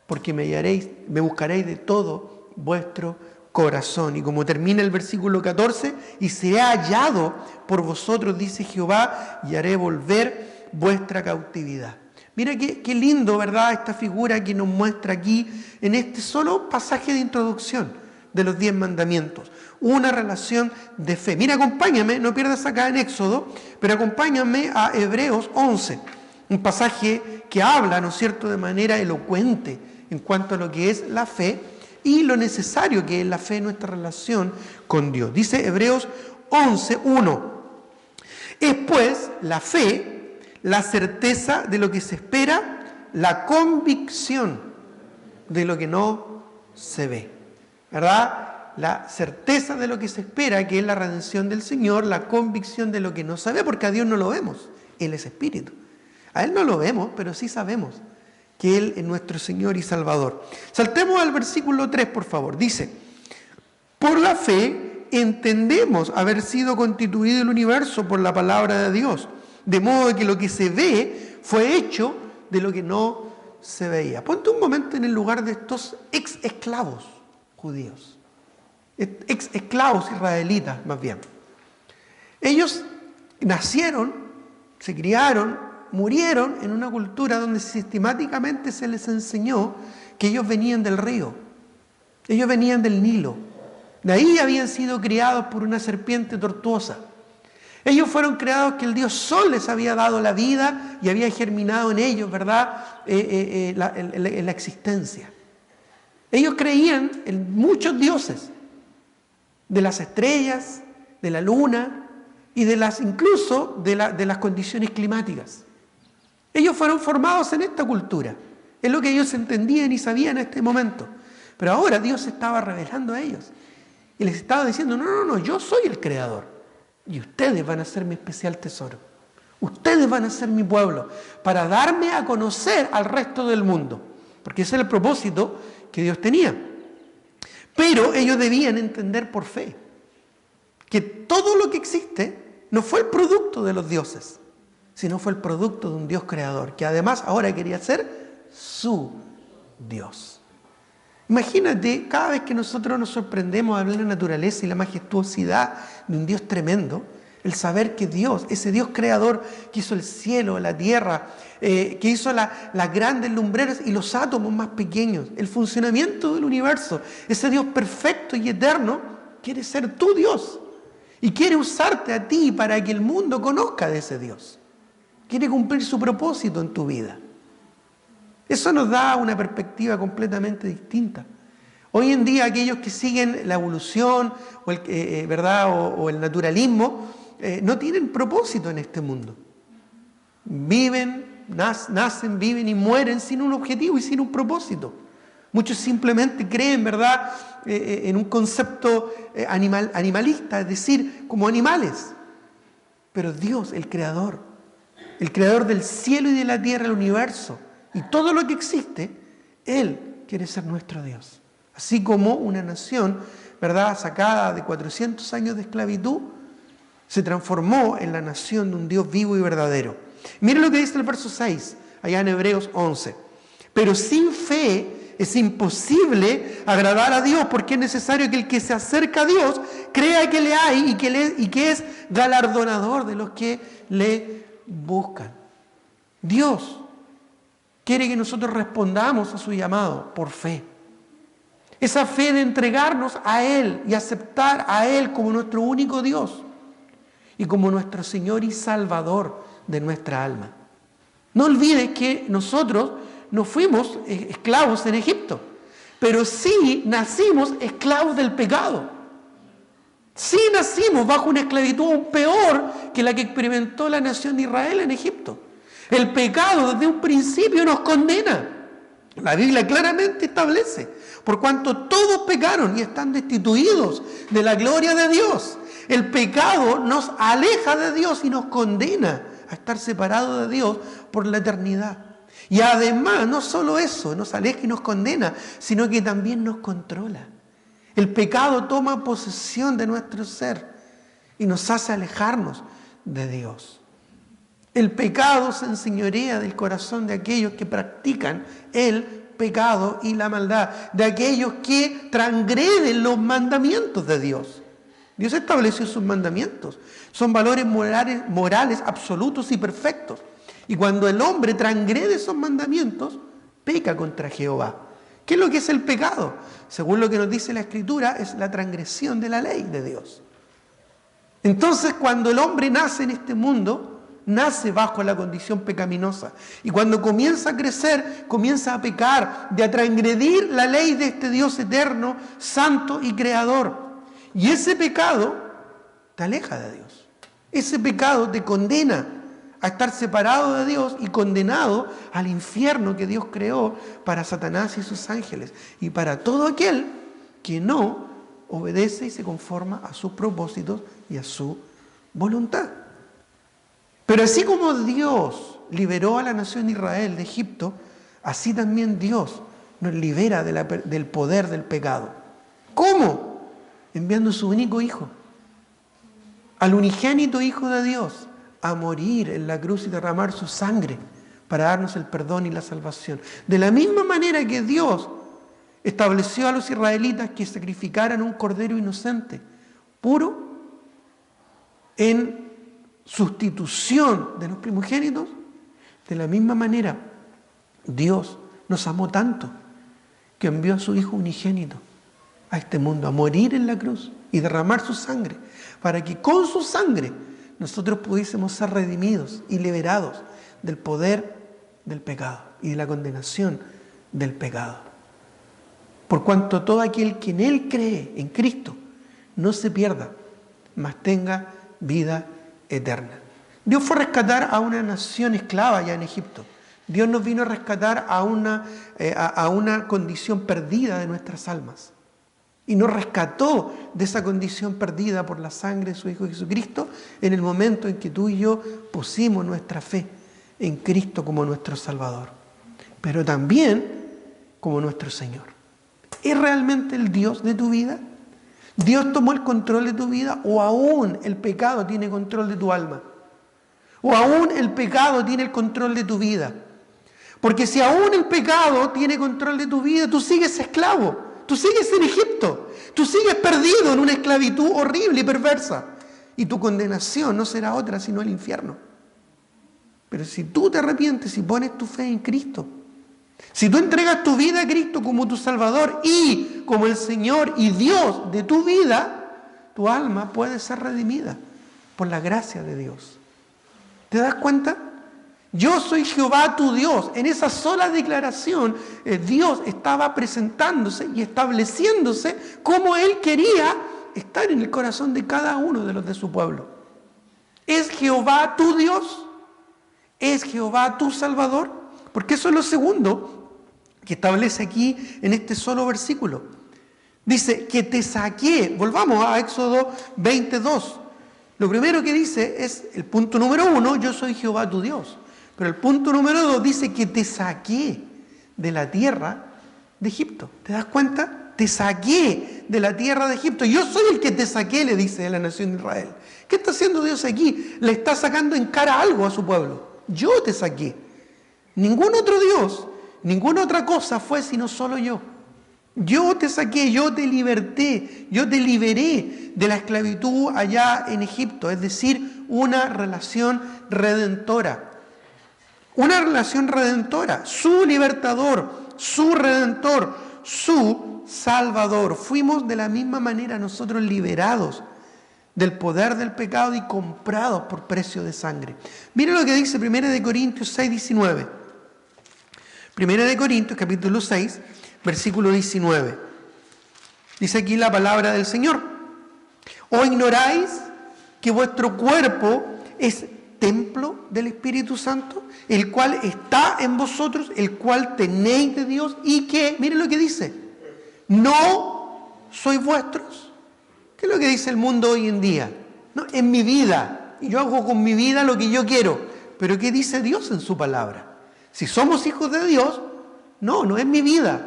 porque me buscaréis de todo vuestro corazón. Y como termina el versículo 14, y seré hallado por vosotros, dice Jehová, y haré volver vuestra cautividad. Mira qué lindo, ¿verdad?, esta figura que nos muestra aquí en este solo pasaje de introducción de los 10 mandamientos. Una relación de fe. Mira, acompáñame, no pierdas acá en Éxodo, pero acompáñame a Hebreos 11, un pasaje que habla, ¿no es cierto?, de manera elocuente en cuanto a lo que es la fe y lo necesario que es la fe en nuestra relación con Dios. Dice Hebreos 11, 1. Es pues la fe, la certeza de lo que se espera, la convicción de lo que no se ve. ¿Verdad? La certeza de lo que se espera, que es la redención del Señor, la convicción de lo que no se ve, porque a Dios no lo vemos, Él es Espíritu. A Él no lo vemos, pero sí sabemos que Él es nuestro Señor y Salvador. Saltemos al versículo 3, por favor. Dice, por la fe entendemos haber sido constituido el universo por la palabra de Dios, de modo que lo que se ve fue hecho de lo que no se veía. Ponte un momento en el lugar de estos ex esclavos judíos, ex esclavos israelitas más bien. Ellos nacieron, se criaron, murieron en una cultura donde sistemáticamente se les enseñó que ellos venían del río, ellos venían del Nilo, de ahí habían sido criados por una serpiente tortuosa. Ellos fueron creados que el dios Sol les había dado la vida y había germinado en ellos, ¿verdad?, la existencia. Ellos creían en muchos dioses, de las estrellas, de la luna y incluso de las condiciones climáticas. Ellos fueron formados en esta cultura. Es lo que ellos entendían y sabían en este momento. Pero ahora Dios se estaba revelando a ellos. Y les estaba diciendo, no, yo soy el creador. Y ustedes van a ser mi especial tesoro. Ustedes van a ser mi pueblo para darme a conocer al resto del mundo. Porque ese era el propósito que Dios tenía. Pero ellos debían entender por fe que todo lo que existe no fue el producto de los dioses, sino fue el producto de un Dios creador, que además ahora quería ser su Dios. Imagínate, cada vez que nosotros nos sorprendemos al ver la naturaleza y la majestuosidad de un Dios tremendo, el saber que Dios, ese Dios creador que hizo el cielo, la tierra, que hizo las grandes lumbreras y los átomos más pequeños, el funcionamiento del universo, ese Dios perfecto y eterno, quiere ser tu Dios y quiere usarte a ti para que el mundo conozca de ese Dios. Quiere cumplir su propósito en tu vida. Eso nos da una perspectiva completamente distinta. Hoy en día aquellos que siguen la evolución o el naturalismo no tienen propósito en este mundo. Nacen, viven y mueren sin un objetivo y sin un propósito. Muchos simplemente creen, ¿verdad?, en un concepto animalista, es decir, como animales. Pero Dios, el creador del cielo y de la tierra, el universo, y todo lo que existe, Él quiere ser nuestro Dios. Así como una nación, ¿verdad?, sacada de 400 años de esclavitud, se transformó en la nación de un Dios vivo y verdadero. Miren lo que dice el verso 6, allá en Hebreos 11. Pero sin fe es imposible agradar a Dios, porque es necesario que el que se acerca a Dios crea que le hay y que es galardonador de los que le buscan. Dios quiere que nosotros respondamos a su llamado por fe. Esa fe de entregarnos a Él y aceptar a Él como nuestro único Dios y como nuestro Señor y Salvador de nuestra alma. No olvides que nosotros no fuimos esclavos en Egipto, pero sí nacimos esclavos del pecado. Sí nacimos bajo una esclavitud aún peor que la que experimentó la nación de Israel en Egipto. El pecado desde un principio nos condena. La Biblia claramente establece, por cuanto todos pecaron y están destituidos de la gloria de Dios. El pecado nos aleja de Dios y nos condena a estar separados de Dios por la eternidad. Y además, no solo eso, nos aleja y nos condena, sino que también nos controla. El pecado toma posesión de nuestro ser y nos hace alejarnos de Dios. El pecado se enseñorea del corazón de aquellos que practican el pecado y la maldad, de aquellos que transgreden los mandamientos de Dios. Dios estableció sus mandamientos. Son valores morales absolutos y perfectos. Y cuando el hombre transgrede esos mandamientos, peca contra Jehová. ¿Qué es lo que es el pecado? Según lo que nos dice la Escritura, es la transgresión de la ley de Dios. Entonces, cuando el hombre nace en este mundo, nace bajo la condición pecaminosa. Y cuando comienza a crecer, comienza a pecar, a transgredir la ley de este Dios eterno, santo y creador. Y ese pecado te aleja de Dios. Ese pecado te condena a estar separado de Dios y condenado al infierno que Dios creó para Satanás y sus ángeles y para todo aquel que no obedece y se conforma a sus propósitos y a su voluntad. Pero así como Dios liberó a la nación de Israel de Egipto, así también Dios nos libera del poder del pecado. ¿Cómo? Enviando su único Hijo, al unigénito Hijo de Dios, a morir en la cruz y derramar su sangre para darnos el perdón y la salvación. De la misma manera que Dios estableció a los israelitas que sacrificaran un cordero inocente, puro, en sustitución de los primogénitos, de la misma manera Dios nos amó tanto que envió a su Hijo unigénito a este mundo a morir en la cruz y derramar su sangre para que con su sangre nosotros pudiésemos ser redimidos y liberados del poder del pecado y de la condenación del pecado. Por cuanto todo aquel que en Él cree, en Cristo, no se pierda, mas tenga vida eterna. Dios fue a rescatar a una nación esclava allá en Egipto. Dios nos vino a rescatar a una condición perdida de nuestras almas. Y nos rescató de esa condición perdida por la sangre de su Hijo Jesucristo en el momento en que tú y yo pusimos nuestra fe en Cristo como nuestro Salvador, pero también como nuestro Señor. ¿Es realmente el Dios de tu vida? ¿Dios tomó el control de tu vida o aún el pecado tiene control de tu alma? ¿O aún el pecado tiene el control de tu vida? Porque si aún el pecado tiene control de tu vida, tú sigues esclavo. Tú sigues en Egipto, tú sigues perdido en una esclavitud horrible y perversa. Y tu condenación no será otra sino el infierno. Pero si tú te arrepientes y pones tu fe en Cristo, si tú entregas tu vida a Cristo como tu Salvador y como el Señor y Dios de tu vida, tu alma puede ser redimida por la gracia de Dios. ¿Te das cuenta? Yo soy Jehová tu Dios. En esa sola declaración, Dios estaba presentándose y estableciéndose como Él quería estar en el corazón de cada uno de los de su pueblo. ¿Es Jehová tu Dios? ¿Es Jehová tu Salvador? Porque eso es lo segundo que establece aquí en este solo versículo. Dice que te saqué. Volvamos a Éxodo 22. Lo primero que dice es el punto número 1, yo soy Jehová tu Dios. Pero el punto número 2 dice que te saqué de la tierra de Egipto. ¿Te das cuenta? Te saqué de la tierra de Egipto. Yo soy el que te saqué, le dice a la nación de Israel. ¿Qué está haciendo Dios aquí? Le está sacando en cara algo a su pueblo. Yo te saqué. Ningún otro Dios, ninguna otra cosa fue sino solo yo. Yo te saqué, yo te liberté, yo te liberé de la esclavitud allá en Egipto. Es decir, una relación redentora. Una relación redentora, su libertador, su redentor, su salvador. Fuimos de la misma manera nosotros liberados del poder del pecado y comprados por precio de sangre. Mire lo que dice 1 Corintios 6, 19. 1 Corintios capítulo 6, versículo 19. Dice aquí la palabra del Señor. ¿O ignoráis que vuestro cuerpo es templo del Espíritu Santo, el cual está en vosotros, el cual tenéis de Dios y que, miren lo que dice, no sois vuestros? ¿Qué es lo que dice el mundo hoy en día? No, en mi vida, y yo hago con mi vida lo que yo quiero. Pero ¿qué dice Dios en su palabra? Si somos hijos de Dios, no es mi vida,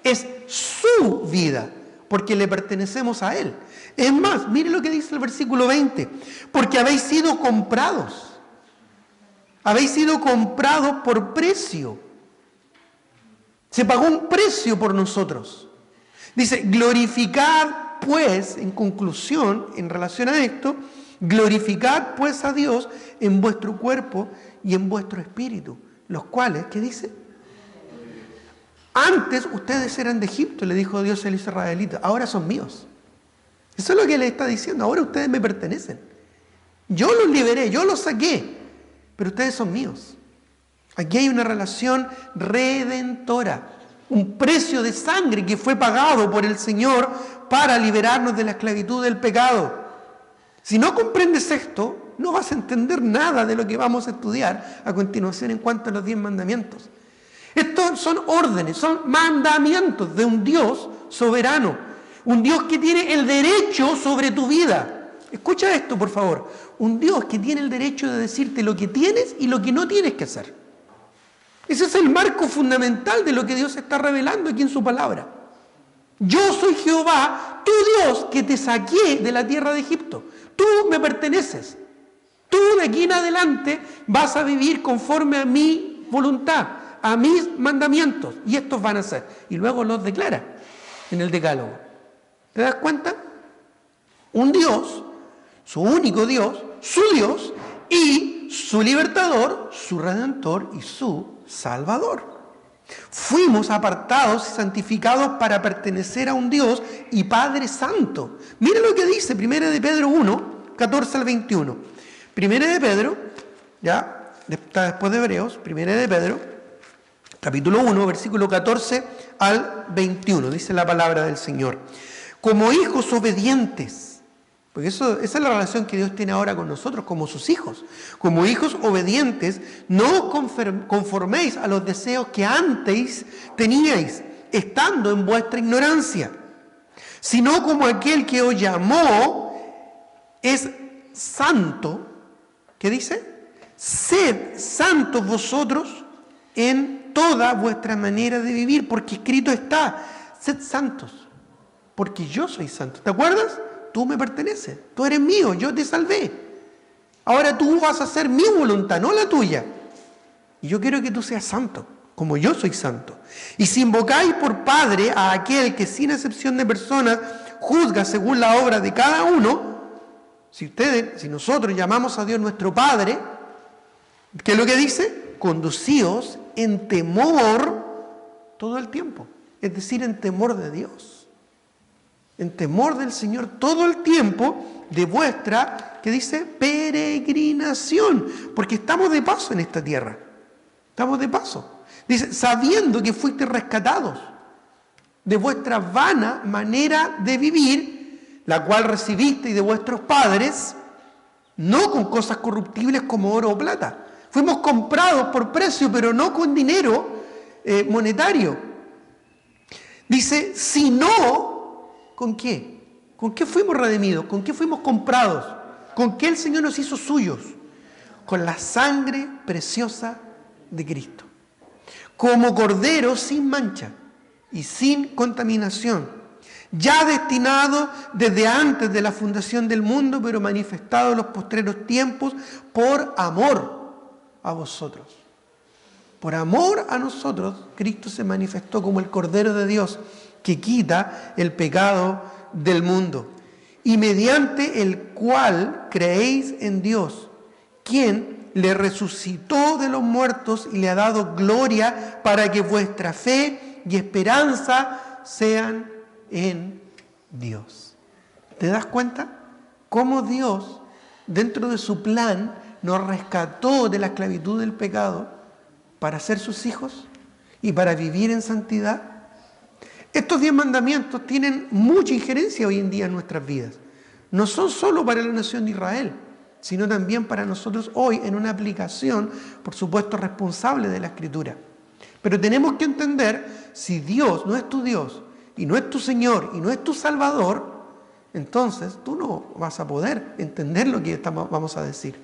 es su vida, porque le pertenecemos a Él. Es más, miren lo que dice el versículo 20, porque habéis sido comprados. Habéis sido comprados por precio. Se pagó un precio por nosotros. Dice, glorificad pues, en conclusión, en relación a esto, glorificad pues a Dios en vuestro cuerpo y en vuestro espíritu, los cuales, ¿qué dice? Antes ustedes eran de Egipto, le dijo Dios a los israelitas, ahora son míos. Eso es lo que le está diciendo, ahora ustedes me pertenecen. Yo los liberé, yo los saqué, pero ustedes son míos. Aquí hay una relación redentora, un precio de sangre que fue pagado por el Señor para liberarnos de la esclavitud del pecado. Si no comprendes esto, no vas a entender nada de lo que vamos a estudiar a continuación en cuanto a los 10 mandamientos. Estos son órdenes, son mandamientos de un Dios soberano, un Dios que tiene el derecho sobre tu vida. Escucha esto, por favor. Un Dios que tiene el derecho de decirte lo que tienes y lo que no tienes que hacer. Ese es el marco fundamental de lo que Dios está revelando aquí en su palabra. Yo soy Jehová, tu Dios, que te saqué de la tierra de Egipto. Tú me perteneces. Tú de aquí en adelante vas a vivir conforme a mi voluntad, a mis mandamientos. Y estos van a ser. Y luego los declara en el Decálogo. ¿Te das cuenta? Un Dios, su único Dios, su Dios y su libertador, su redentor y su salvador. Fuimos apartados y santificados para pertenecer a un Dios y Padre Santo. Mire lo que dice 1 de Pedro 1, 14 al 21. 1 de Pedro, ya está después de Hebreos, 1 de Pedro, capítulo 1, versículo 14 al 21, dice la palabra del Señor. como hijos obedientes. Porque esa es la relación que Dios tiene ahora con nosotros, como sus hijos. Como hijos obedientes, no os conforméis a los deseos que antes teníais, estando en vuestra ignorancia, sino como aquel que os llamó es santo. ¿Qué dice? Sed santos vosotros en toda vuestra manera de vivir, porque escrito está, sed santos, porque yo soy santo. ¿Te acuerdas? Tú me perteneces, tú eres mío, yo te salvé. Ahora tú vas a hacer mi voluntad, no la tuya. Y yo quiero que tú seas santo, como yo soy santo. Y si invocáis por Padre a aquel que sin excepción de personas juzga según la obra de cada uno, si nosotros llamamos a Dios nuestro Padre, ¿qué es lo que dice? Conducíos en temor todo el tiempo, es decir, en temor de Dios. En temor del Señor todo el tiempo de vuestra, ¿qué dice? Peregrinación, porque estamos de paso en esta tierra. Estamos de paso. Dice, sabiendo que fuiste rescatados de vuestra vana manera de vivir, la cual recibisteis de vuestros padres, no con cosas corruptibles como oro o plata. Fuimos comprados por precio, pero no con dinero monetario. Dice, sino, ¿con qué? ¿Con qué fuimos redimidos? ¿Con qué fuimos comprados? ¿Con qué el Señor nos hizo suyos? Con la sangre preciosa de Cristo. Como cordero sin mancha y sin contaminación, ya destinado desde antes de la fundación del mundo, pero manifestado en los postreros tiempos por amor a vosotros. Por amor a nosotros, Cristo se manifestó como el Cordero de Dios que quita el pecado del mundo, y mediante el cual creéis en Dios, quien le resucitó de los muertos y le ha dado gloria para que vuestra fe y esperanza sean en Dios. ¿Te das cuenta? Cómo Dios, dentro de su plan, nos rescató de la esclavitud del pecado para ser sus hijos y para vivir en santidad. Estos 10 mandamientos tienen mucha injerencia hoy en día en nuestras vidas. No son solo para la nación de Israel, sino también para nosotros hoy en una aplicación, por supuesto, responsable de la Escritura. Pero tenemos que entender, si Dios no es tu Dios, y no es tu Señor, y no es tu Salvador, entonces tú no vas a poder entender lo que vamos a decir.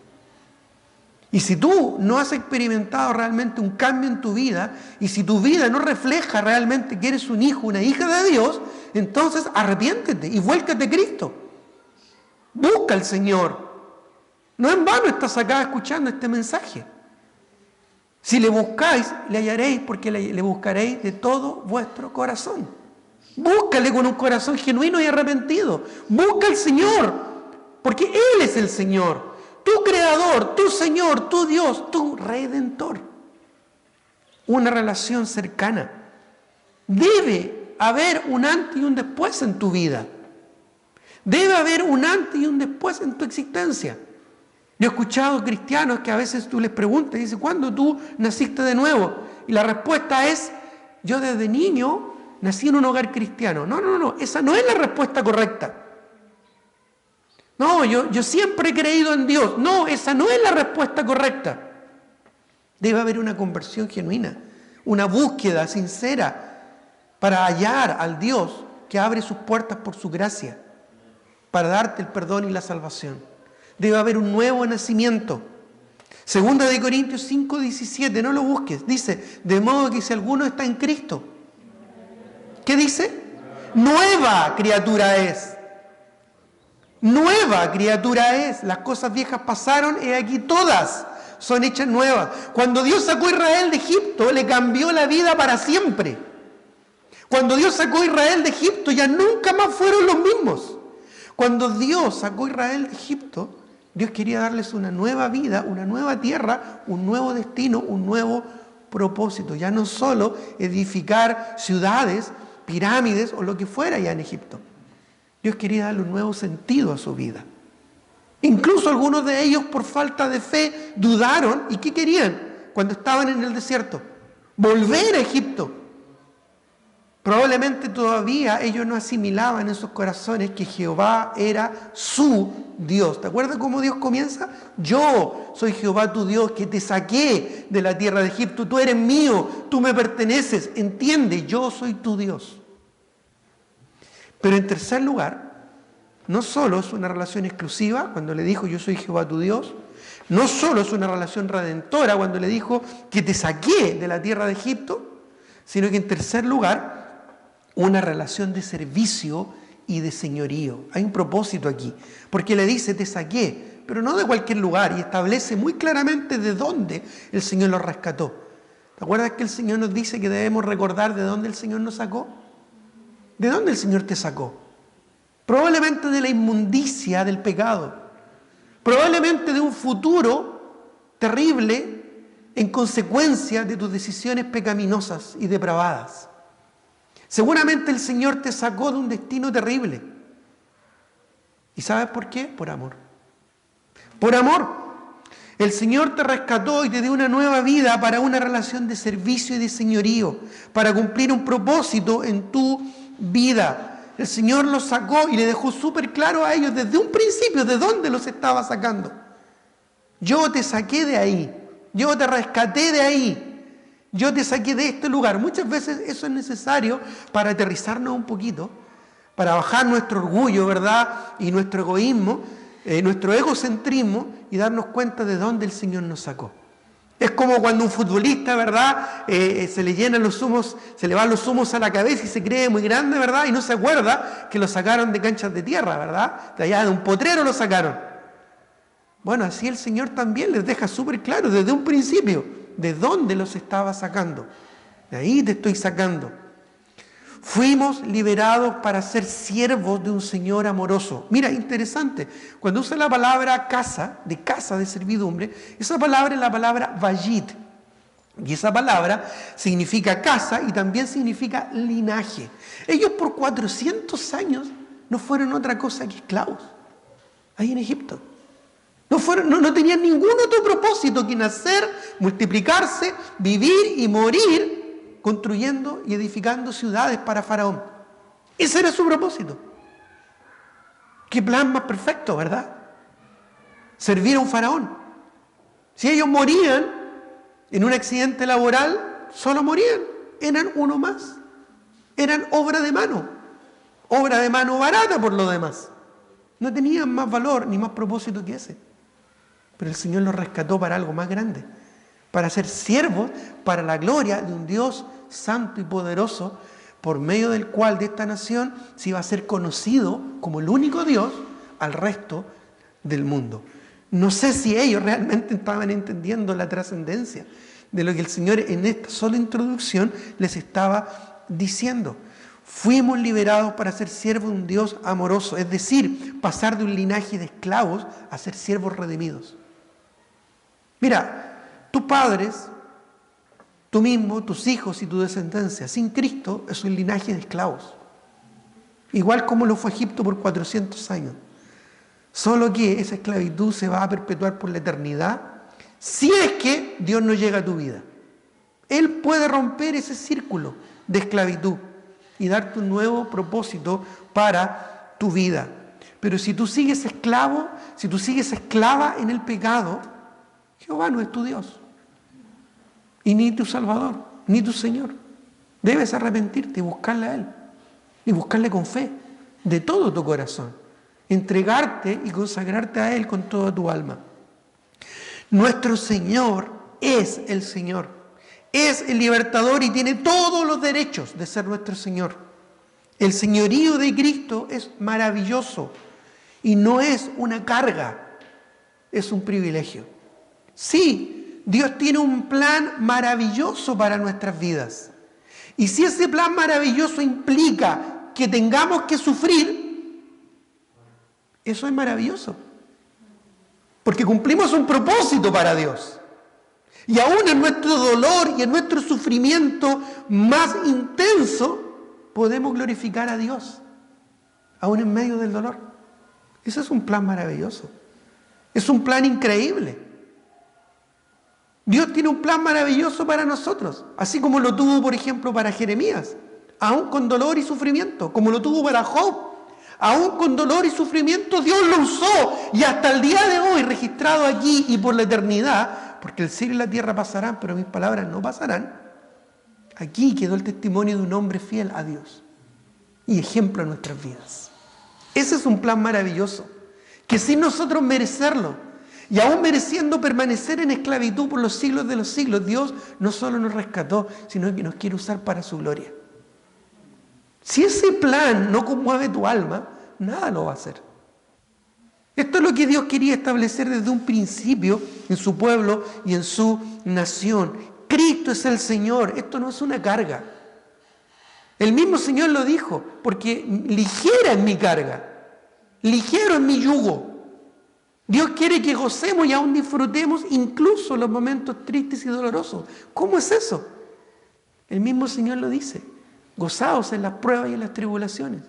Y si tú no has experimentado realmente un cambio en tu vida, y si tu vida no refleja realmente que eres un hijo, una hija de Dios, entonces arrepiéntete y vuélcate a Cristo. Busca al Señor. No en vano estás acá escuchando este mensaje. Si le buscáis, le hallaréis, porque le buscaréis de todo vuestro corazón. Búscale con un corazón genuino y arrepentido. Busca al Señor, porque Él es el Señor. Tu Creador, tu Señor, tu Dios, tu Redentor. Una relación cercana. Debe haber un antes y un después en tu vida. Debe haber un antes y un después en tu existencia. Yo he escuchado cristianos que a veces tú les preguntas y dices, ¿cuándo tú naciste de nuevo? Y la respuesta es, yo desde niño nací en un hogar cristiano. No, esa no es la respuesta correcta. No, yo siempre he creído en Dios. No, esa no es la respuesta correcta. Debe haber una conversión genuina, una búsqueda sincera para hallar al Dios que abre sus puertas por su gracia, para darte el perdón y la salvación. Debe haber un nuevo nacimiento. Segunda de Corintios 5:17, no lo busques. Dice, de modo que si alguno está en Cristo, ¿qué dice? Nueva criatura es. Nueva criatura es. Las cosas viejas pasaron y aquí todas son hechas nuevas. Cuando Dios sacó a Israel de Egipto, le cambió la vida para siempre. Cuando Dios sacó a Israel de Egipto, ya nunca más fueron los mismos. Cuando Dios sacó a Israel de Egipto, Dios quería darles una nueva vida, una nueva tierra, un nuevo destino, un nuevo propósito. Ya no solo edificar ciudades, pirámides o lo que fuera ya en Egipto. Dios quería darle un nuevo sentido a su vida. Incluso algunos de ellos por falta de fe dudaron. ¿Y qué querían cuando estaban en el desierto? Volver a Egipto. Probablemente todavía ellos no asimilaban en sus corazones que Jehová era su Dios. ¿Te acuerdas cómo Dios comienza? Yo soy Jehová tu Dios que te saqué de la tierra de Egipto. Tú eres mío, tú me perteneces. Entiende, yo soy tu Dios. Pero en tercer lugar, no solo es una relación exclusiva cuando le dijo yo soy Jehová tu Dios, no solo es una relación redentora cuando le dijo que te saqué de la tierra de Egipto, sino que en tercer lugar, una relación de servicio y de señorío. Hay un propósito aquí, porque le dice te saqué, pero no de cualquier lugar, y establece muy claramente de dónde el Señor lo rescató. ¿Te acuerdas que el Señor nos dice que debemos recordar de dónde el Señor nos sacó? ¿De dónde el Señor te sacó? Probablemente de la inmundicia del pecado, probablemente de un futuro terrible en consecuencia de tus decisiones pecaminosas y depravadas. Seguramente el Señor te sacó de un destino terrible. ¿Y sabes por qué? Por amor. Por amor. El Señor te rescató y te dio una nueva vida para una relación de servicio y de señorío, para cumplir un propósito en tu vida. El Señor los sacó y le dejó súper claro a ellos desde un principio de dónde los estaba sacando. Yo te saqué de ahí. Yo te rescaté de ahí. Yo te saqué de este lugar. Muchas veces eso es necesario para aterrizarnos un poquito, para bajar nuestro orgullo, ¿verdad? Y nuestro egoísmo, nuestro egocentrismo y darnos cuenta de dónde el Señor nos sacó. Es como cuando un futbolista, ¿verdad? Se le llenan los humos, se le van los humos a la cabeza y se cree muy grande, ¿verdad? Y no se acuerda que lo sacaron de canchas de tierra, ¿verdad? De allá de un potrero lo sacaron. Bueno, así el Señor también les deja súper claro desde un principio de dónde los estaba sacando. De ahí te estoy sacando. Fuimos liberados para ser siervos de un Señor amoroso. Mira, interesante. Cuando usa la palabra casa, de servidumbre, esa palabra es la palabra vayit. Y esa palabra significa casa y también significa linaje. Ellos por 400 años no fueron otra cosa que esclavos. Ahí en Egipto. No tenían ningún otro propósito que nacer, multiplicarse, vivir y morir construyendo y edificando ciudades para Faraón. Ese era su propósito. Qué plan más perfecto, ¿verdad? Servir a un faraón. Si ellos morían en un accidente laboral, solo morían. Eran uno más. Eran obra de mano barata por lo demás. No tenían más valor ni más propósito que ese. Pero el Señor los rescató para algo más grande, para ser siervos para la gloria de un Dios santo y poderoso, por medio del cual de esta nación se iba a ser conocido como el único Dios al resto del mundo. No sé si ellos realmente estaban entendiendo la trascendencia de lo que el Señor en esta sola introducción les estaba diciendo. Fuimos liberados para ser siervos de un Dios amoroso, es decir, pasar de un linaje de esclavos a ser siervos redimidos. Mira, tus padres, tú mismo, tus hijos y tu descendencia, sin Cristo es un linaje de esclavos. Igual como lo fue Egipto por 400 años. Solo que esa esclavitud se va a perpetuar por la eternidad si es que Dios no llega a tu vida. Él puede romper ese círculo de esclavitud y darte un nuevo propósito para tu vida. Pero si tú sigues esclavo, si tú sigues esclava en el pecado, Jehová no es tu Dios, y ni tu Salvador, ni tu Señor. Debes arrepentirte y buscarle a Él, y buscarle con fe, de todo tu corazón, entregarte y consagrarte a Él con toda tu alma. Nuestro Señor es el Señor, es el libertador y tiene todos los derechos de ser nuestro Señor. El señorío de Cristo es maravilloso y no es una carga, es un privilegio. Sí, Dios tiene un plan maravilloso para nuestras vidas. Y si ese plan maravilloso implica que tengamos que sufrir, eso es maravilloso. Porque cumplimos un propósito para Dios. Y aún en nuestro dolor y en nuestro sufrimiento más intenso, podemos glorificar a Dios. Aún en medio del dolor. Ese es un plan maravilloso. Es un plan increíble. Dios tiene un plan maravilloso para nosotros, así como lo tuvo, por ejemplo, para Jeremías. aún con dolor y sufrimiento, como lo tuvo para Job. Aún con dolor y sufrimiento Dios lo usó, y hasta el día de hoy, registrado aquí y por la eternidad, porque el cielo y la tierra pasarán, pero mis palabras no pasarán. Aquí quedó el testimonio de un hombre fiel a Dios y ejemplo en nuestras vidas. Ese es un plan maravilloso, que sin nosotros merecerlo, y aún mereciendo permanecer en esclavitud por los siglos de los siglos, Dios no solo nos rescató, sino que nos quiere usar para su gloria. Si ese plan no conmueve tu alma, nada lo va a hacer. Esto es lo que Dios quería establecer desde un principio en su pueblo y en su nación. Cristo es el Señor, esto no es una carga. El mismo Señor lo dijo, porque ligera es mi carga, ligero es mi yugo. Dios quiere que gocemos y aún disfrutemos incluso los momentos tristes y dolorosos. ¿Cómo es eso? El mismo Señor lo dice. Gozaos en las pruebas y en las tribulaciones,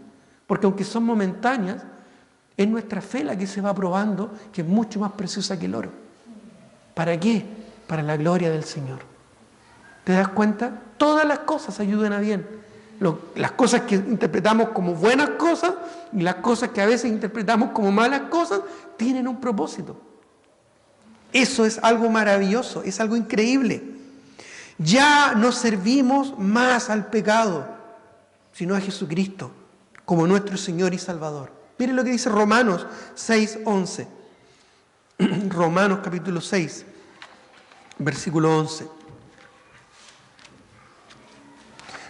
porque aunque son momentáneas, es nuestra fe la que se va probando, que es mucho más preciosa que el oro. ¿Para qué? Para la gloria del Señor. ¿Te das cuenta? Todas las cosas ayudan a bien. Las cosas que interpretamos como buenas cosas y las cosas que a veces interpretamos como malas cosas tienen un propósito. Eso es algo maravilloso, es algo increíble. Ya no servimos más al pecado, sino a Jesucristo como nuestro Señor y Salvador. Miren lo que dice Romanos 6:11. Romanos capítulo 6, versículo 11.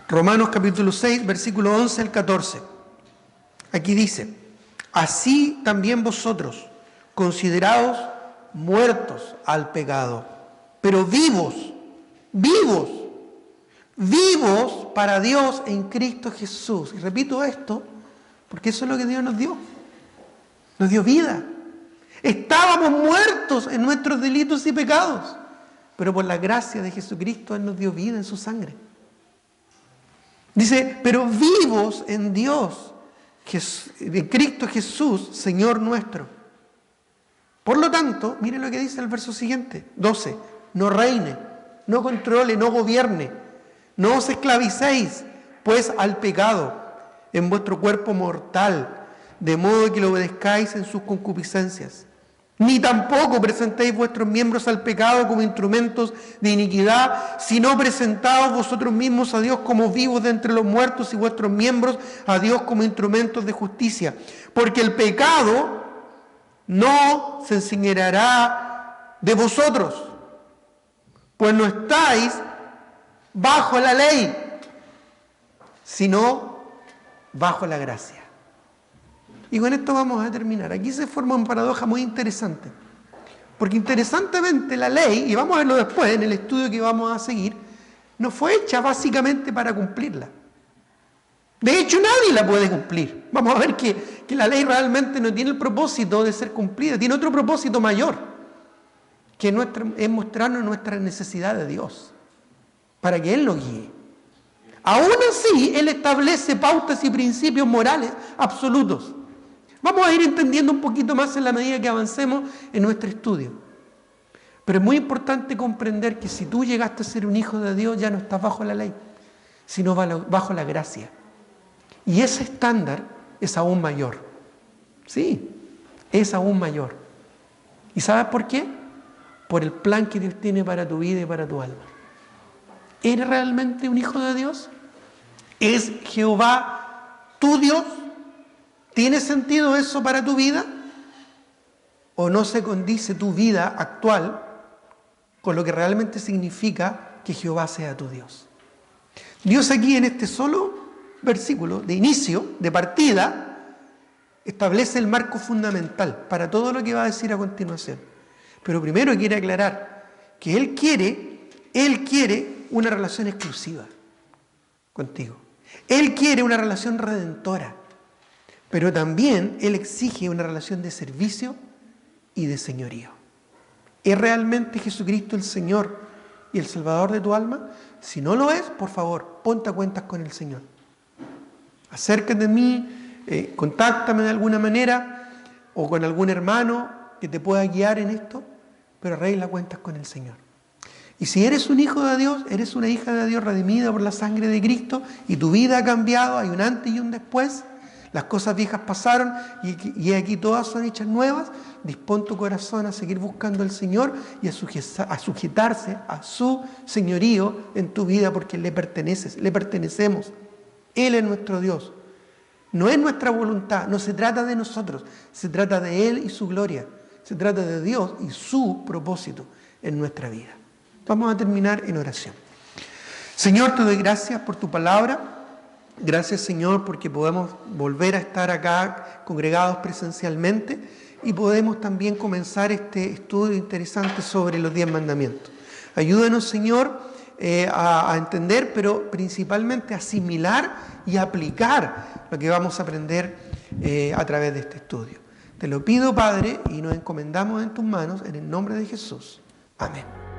Romanos capítulo 6, versículo 11 al 14. Aquí dice: así también vosotros, consideraos muertos al pecado, pero vivos para Dios en Cristo Jesús. Y repito esto, porque eso es lo que Dios nos dio. Nos dio vida. Estábamos muertos en nuestros delitos y pecados, pero por la gracia de Jesucristo Él nos dio vida en su sangre. Dice, pero vivos en Dios, en Cristo Jesús, Señor nuestro. Por lo tanto, miren lo que dice el verso siguiente, 12. No reine, no controle, no gobierne, no os esclavicéis, pues al pecado en vuestro cuerpo mortal, de modo que lo obedezcáis en sus concupiscencias. Ni tampoco presentéis vuestros miembros al pecado como instrumentos de iniquidad, sino presentaos vosotros mismos a Dios como vivos de entre los muertos y vuestros miembros a Dios como instrumentos de justicia. Porque el pecado no se enseñoreará de vosotros, pues no estáis bajo la ley, sino bajo la gracia. Y con esto vamos a terminar. Aquí se forma una paradoja muy interesante. Porque interesantemente la ley, y vamos a verlo después en el estudio que vamos a seguir, no fue hecha básicamente para cumplirla. De hecho, nadie la puede cumplir. Vamos a ver que la ley realmente no tiene el propósito de ser cumplida, tiene otro propósito mayor, que es mostrarnos nuestra necesidad de Dios, para que Él nos guíe. Aún así, Él establece pautas y principios morales absolutos. Vamos a ir entendiendo un poquito más en la medida que avancemos en nuestro estudio. Pero es muy importante comprender que si tú llegaste a ser un hijo de Dios, ya no estás bajo la ley, sino bajo la gracia. Y ese estándar es aún mayor. Sí, es aún mayor. ¿Y sabes por qué? Por el plan que Dios tiene para tu vida y para tu alma. ¿Eres realmente un hijo de Dios? ¿Es Jehová tu Dios? ¿Tiene sentido eso para tu vida? ¿O no se condice tu vida actual con lo que realmente significa que Jehová sea tu Dios? Dios aquí en este solo versículo de inicio, de partida, establece el marco fundamental para todo lo que va a decir a continuación. Pero primero quiere aclarar que Él quiere una relación exclusiva contigo. Él quiere una relación redentora. Pero también Él exige una relación de servicio y de señorío. ¿Es realmente Jesucristo el Señor y el Salvador de tu alma? Si no lo es, por favor, ponte a cuentas con el Señor. Acércate a mí, contáctame de alguna manera o con algún hermano que te pueda guiar en esto, pero arregla cuentas con el Señor. Y si eres un hijo de Dios, eres una hija de Dios redimida por la sangre de Cristo y tu vida ha cambiado, hay un antes y un después, las cosas viejas pasaron y aquí todas son hechas nuevas, dispón tu corazón a seguir buscando al Señor y a sujetarse a su señorío en tu vida porque le pertenecemos. Él es nuestro Dios. No es nuestra voluntad, no se trata de nosotros, se trata de Él y su gloria, se trata de Dios y su propósito en nuestra vida. Vamos a terminar en oración. Señor, te doy gracias por tu palabra. Gracias, Señor, porque podemos volver a estar acá congregados presencialmente y podemos también comenzar este estudio interesante sobre los 10 mandamientos. Ayúdanos, Señor, a entender, pero principalmente a asimilar y aplicar lo que vamos a aprender a través de este estudio. Te lo pido, Padre, y nos encomendamos en tus manos, en el nombre de Jesús. Amén.